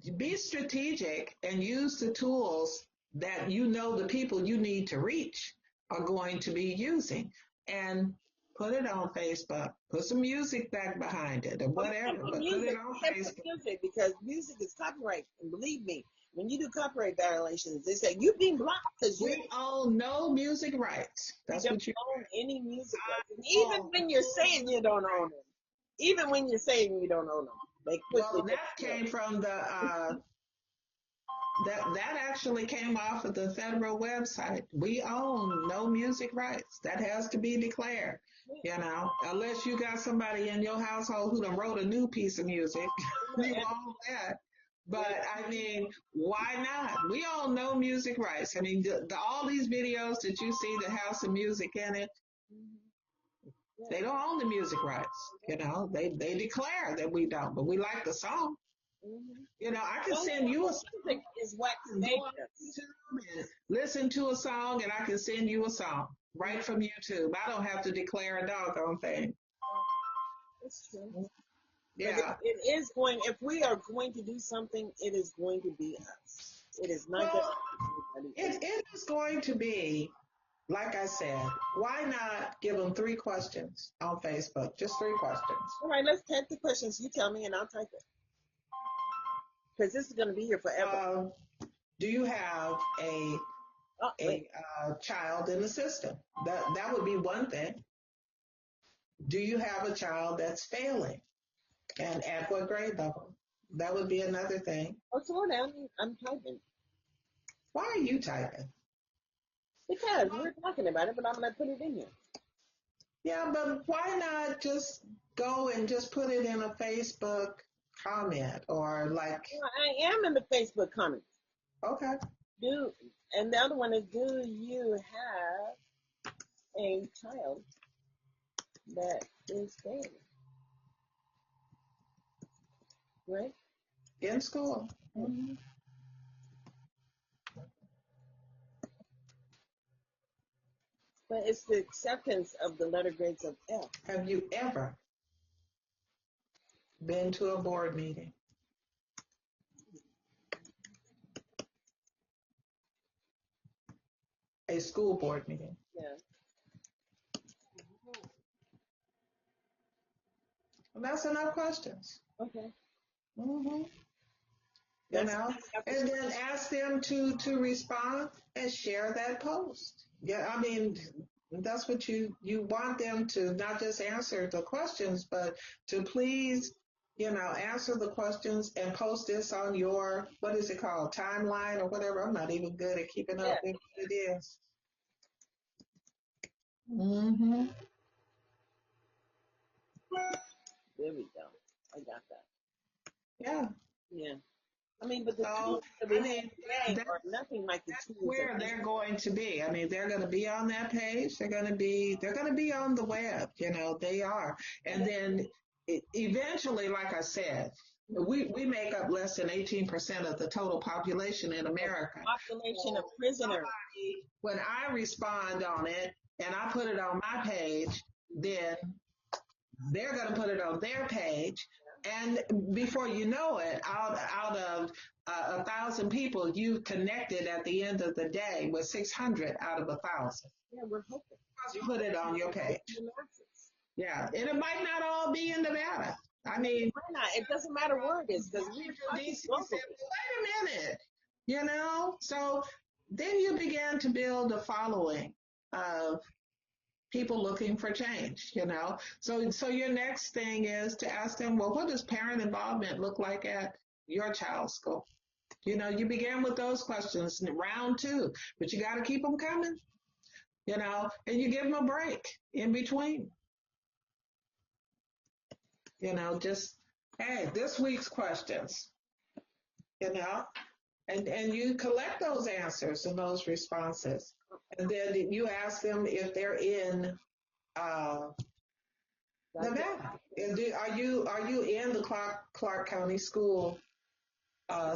[SPEAKER 4] you, be strategic and use the tools that the people you need to reach are going to be using, and put it on Facebook. Put some music back behind it or whatever, but put it on Facebook.
[SPEAKER 5] Because music is copyright, and believe me, when you do copyright violations, they say you've been blocked because
[SPEAKER 4] we own no music rights. That's what you
[SPEAKER 5] own any music rights. And even when you're saying you don't own them, even when you're saying you don't own them, they quickly.
[SPEAKER 4] Well, that came from the. That actually came off of the federal website. We own no music rights. That has to be declared, unless you got somebody in your household who done wrote a new piece of music. You own that. But I mean, why not? We own no music rights. I mean, all these videos that you see that have some music in it, they don't own the music rights. They declare that we don't, but we like the song. I can send you a song.
[SPEAKER 5] Is what
[SPEAKER 4] listen to a song, and I can send you a song right from YouTube. I don't have to declare a doggone thing.
[SPEAKER 5] That's true. Yeah. It is going. If we are going to do something, it is going to be us. It is not.
[SPEAKER 4] It is going to be. Like I said, why not give them 3 questions on Facebook? Just 3 questions.
[SPEAKER 5] All right, let's type the questions. You tell me, and I'll type it. Because this is going to be here forever.
[SPEAKER 4] Do you have a child in the system? That would be one thing. Do you have a child that's failing? And at what grade level? That would be another thing.
[SPEAKER 5] Oh, slow down. I'm typing.
[SPEAKER 4] Why are you typing?
[SPEAKER 5] Because we're talking about it, but I'm going to put it in here.
[SPEAKER 4] Yeah, but why not just go and just put it in a Facebook comment or like...
[SPEAKER 5] Well, I am in the Facebook comments.
[SPEAKER 4] Okay.
[SPEAKER 5] And the other one is, do you have a child that is failing? Right?
[SPEAKER 4] In school. Mm-hmm.
[SPEAKER 5] But it's the acceptance of the letter grades of F.
[SPEAKER 4] Have you ever been to a board meeting? A school board meeting?
[SPEAKER 5] Yeah.
[SPEAKER 4] Well, that's enough questions.
[SPEAKER 5] Okay.
[SPEAKER 4] Mm-hmm. you know, and then ask them to respond and share that post. Yeah, I mean, that's what you want them to not just answer the questions, but to please, you know, answer the questions and post this on your, what is it called, timeline or whatever. I'm not even good at keeping up with what it is. Mm-hmm.
[SPEAKER 5] There we go. I got that.
[SPEAKER 4] Yeah.
[SPEAKER 5] Yeah. I mean, but the tools that we have today are nothing like the tools
[SPEAKER 4] where they're going to be. I mean, they're going to be on that page. They're going to be on the web. You know, they are. And then eventually, like I said, we make up less than 18% of the total population in America.
[SPEAKER 5] Population of prisoners.
[SPEAKER 4] When I respond on it and I put it on my page, then they're going to put it on their page. And before you know it, out of 1,000 people, you connected at the end of the day with 600 out of 1,000.
[SPEAKER 5] Yeah, we're hoping.
[SPEAKER 4] Because you put it on your page. Yeah, and it might not all be in Nevada. I mean,
[SPEAKER 5] why not? It doesn't matter where it is because we
[SPEAKER 4] DC said, well, wait a minute, you know. So then you began to build a following of people looking for change, you know. So your next thing is to ask them, well, what does parent involvement look like at your child's school? You know, you began with those questions in round 2, but you got to keep them coming, you know, and you give them a break in between. You know, just, hey, this week's questions, you know, and you collect those answers and those responses. And then you ask them if they're in Nevada. Are you in the Clark County school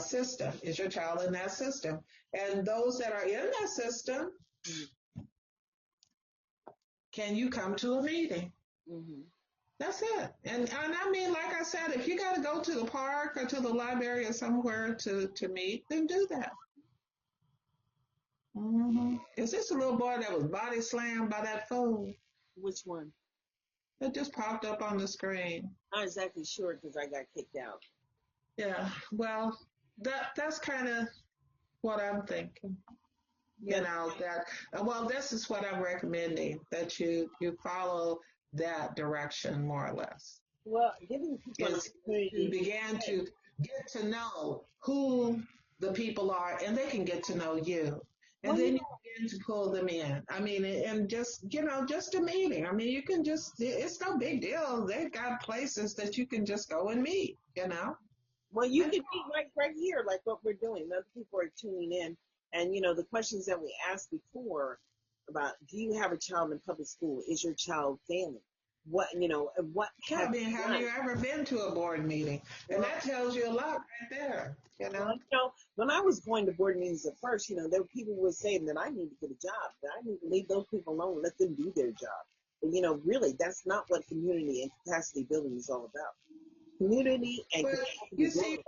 [SPEAKER 4] system? Is your child in that system? And those that are in that system, can you come to a meeting? Mm-hmm. That's it. And I mean, like I said, if you got to go to the park or to the library or somewhere to meet, then do that. Mm-hmm. Is this a little boy that was body slammed by that fool?
[SPEAKER 5] Which one?
[SPEAKER 4] It just popped up on the screen.
[SPEAKER 5] Not exactly sure because I got kicked out.
[SPEAKER 4] Yeah, well, that's kind of what I'm thinking. You know, well, this is what I'm recommending, that you follow that direction more or less.
[SPEAKER 5] Well, giving people
[SPEAKER 4] you began to get to know who the people are, and they can get to know you. And then you begin to pull them in. I mean, and just, you know, just a meeting. I mean, you can just, it's no big deal. They've got places that you can just go and meet, you know.
[SPEAKER 5] Well, you can meet right here, like what we're doing. Other people are tuning in. And, you know, the questions that we asked before about, do you have a child in public school? Is your child failing? What, you know, what
[SPEAKER 4] have you ever been to a board meeting? And that tells you a lot right there, you know.
[SPEAKER 5] Well, you know, when I was going to board meetings at first, you know, there were people who were saying that I need to get a job, that I need to leave those people alone, let them do their job. But, you know, really, that's not what community and capacity building is all about. Community and capacity
[SPEAKER 4] you see,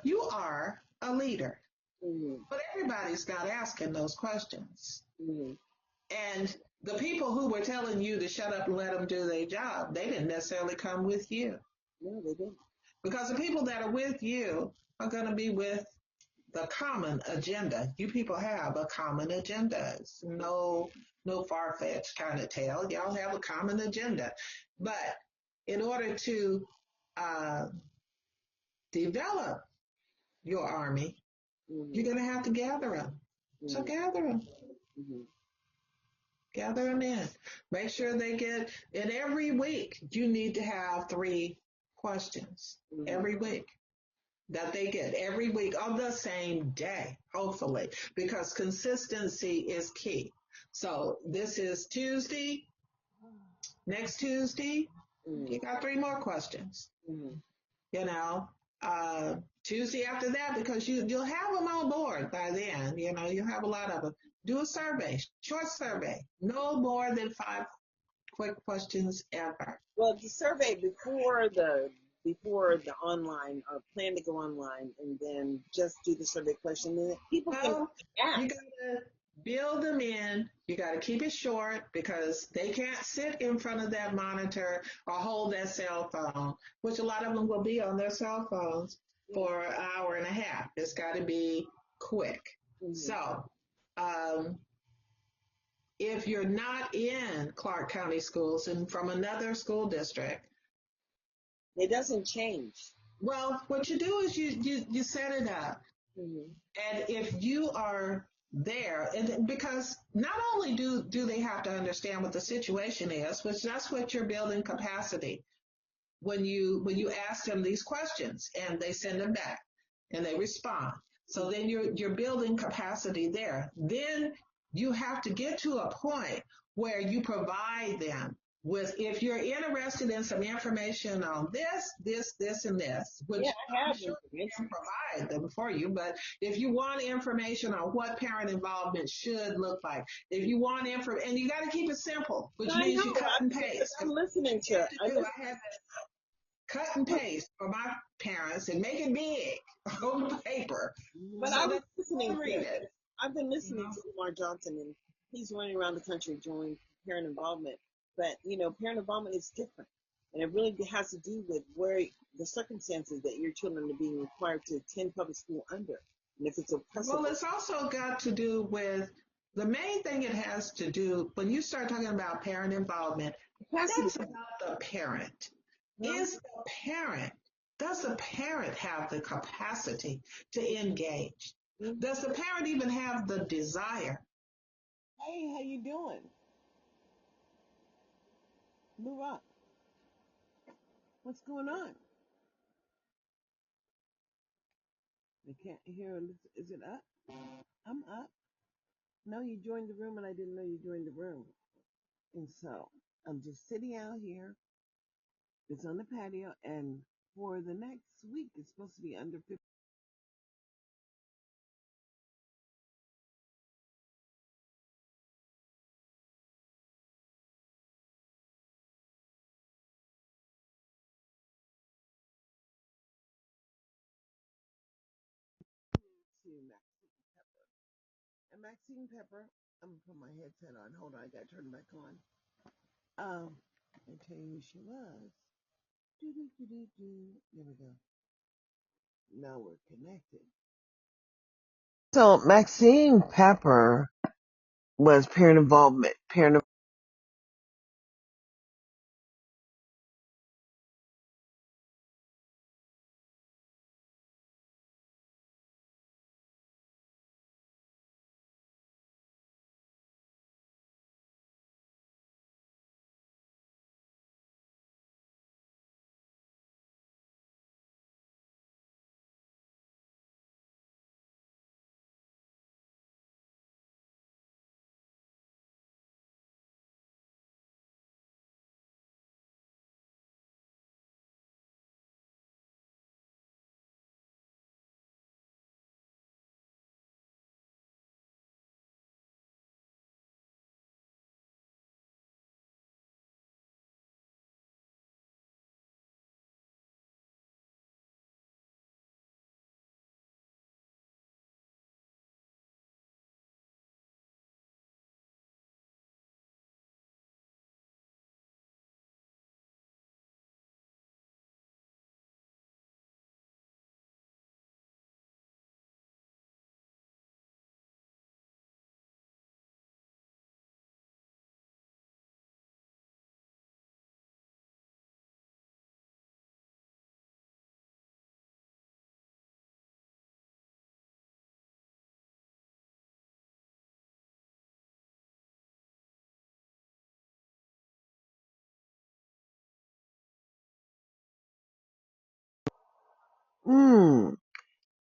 [SPEAKER 4] you are a leader, but everybody's not asking those questions. Mm-hmm. And the people who were telling you to shut up and let them do their job, they didn't necessarily come with you.
[SPEAKER 5] No, they didn't.
[SPEAKER 4] Because the people that are with you are going to be with the common agenda. You people have a common agenda. It's no far-fetched kind of tale. Y'all have a common agenda. But in order to develop your army, you're going to have to gather them. So gather them. Gather them in. Make sure they get, and every week you need to have 3 questions every week that they get every week on the same day, hopefully, because consistency is key. So this is Tuesday. Next Tuesday, you got 3 more questions. You know, Tuesday after that, because you'll have them on board by then. You know, you'll have a lot of them. Do a survey, short survey, no more than 5 quick questions ever.
[SPEAKER 5] Well, the survey before the online, or plan to go online, and then just do the survey question, and then people can ask.
[SPEAKER 4] build them in. You got to keep it short because they can't sit in front of that monitor or hold that cell phone, which a lot of them will be on their cell phones for an hour and a half. It's got to be quick. Mm-hmm. So, if you're not in Clark County schools and from another school district,
[SPEAKER 5] it doesn't change.
[SPEAKER 4] Well, what you do is you set it up. Mm-hmm. And if you are there, and because not only do they have to understand what the situation is, which that's what you're building capacity when you ask them these questions and they send them back and they respond. So then you're building capacity there. Then you have to get to a point where you provide them with, if you're interested in some information on this, and this, which I'm sure we can provide them for you, but if you want information on what parent involvement should look like, if you want information, and you got to keep it simple, which means you cut and paste.
[SPEAKER 5] I'm listening to it.
[SPEAKER 4] I have cut and paste for my parents and make it big on paper.
[SPEAKER 5] But I was listening to it. I've been listening to Lamar Johnson, and he's running around the country doing parent involvement. But, parent involvement is different. And it really has to do with where the circumstances that your children are being required to attend public school under. And if it's oppressive.
[SPEAKER 4] Well, it's also got to do with, the main thing it has to do, when you start talking about parent involvement, that's about the parent. Does the parent have the capacity to engage? Mm-hmm. Does the parent even have the desire?
[SPEAKER 2] Hey, how you doing? Move up. What's going on? I can't hear. Is it up? I'm up. No, you joined the room and I didn't know you joined the room. And so I'm just sitting out here. It's on the patio, and for the next week, it's supposed to be under 50. And Maxine Pepper, I'm gonna put my headset on. Hold on, I gotta turn it back on. I tell you who she was. There we go. Now we're connected. So Maxine Pepper was parent involvement.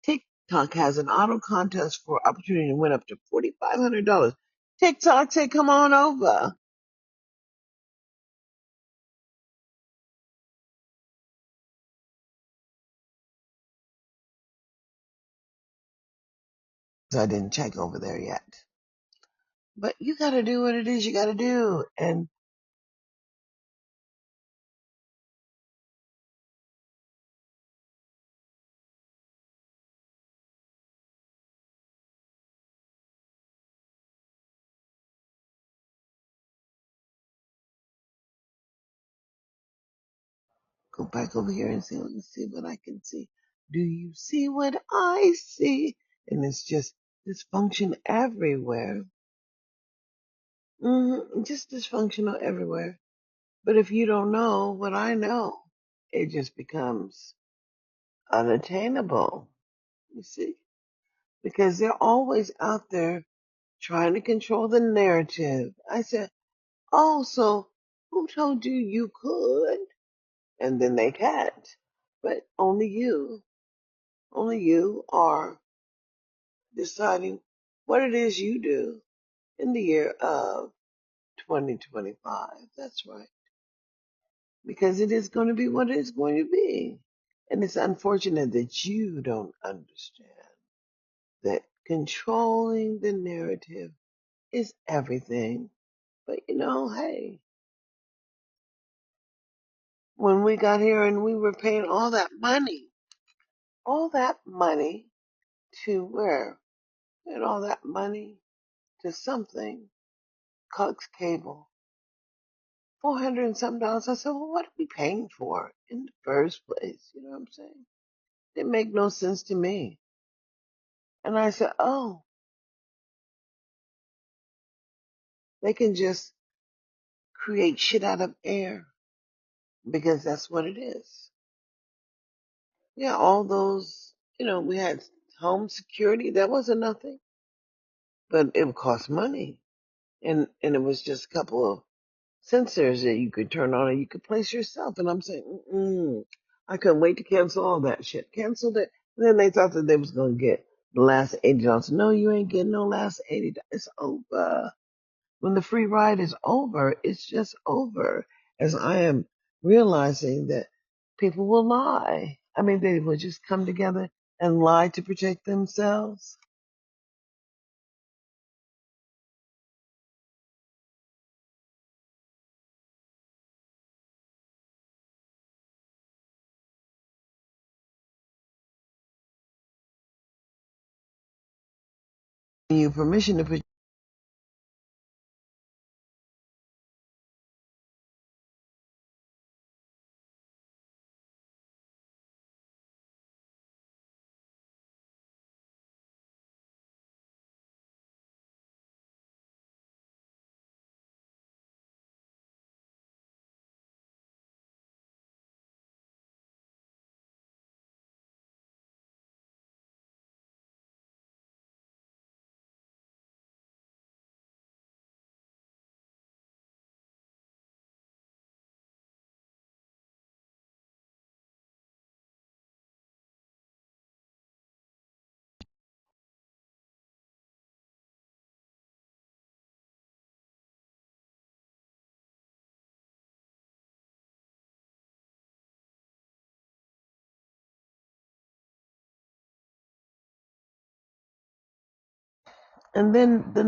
[SPEAKER 2] TikTok has an auto contest for opportunity to win up to $4,500. TikTok, say, come on over. I didn't check over there yet. But you gotta do what it is you gotta do. And go back over here and say, let me see what I can see. Do you see what I see? And it's just dysfunction everywhere. Just dysfunctional everywhere. But if you don't know what I know, it just becomes unattainable. You see? Because they're always out there trying to control the narrative. I said, oh, so who told you you could? And then they can't. But only you are deciding what it is you do in the year of 2025. That's right. Because it is going to be what it's going to be. And it's unfortunate that you don't understand that controlling the narrative is everything. But hey, when we got here and we were paying all that money to where? And all that money to something, Cox Cable, 400 and some dollars. I said, well, what are we paying for in the first place? You know what I'm saying? It didn't make no sense to me. And I said, oh, they can just create shit out of air because that's what it is. Yeah, all those, we had home security. That wasn't nothing, but it would cost money. And it was just a couple of sensors that you could turn on and you could place yourself. And I'm saying, I couldn't wait to cancel all that shit. Canceled it. And then they thought that they was going to get the last $80. No, you ain't getting no last $80. It's over. When the free ride is over, it's just over. As I am realizing that people will lie. I mean, they will just come together and lie to protect themselves. You permission to put. And then the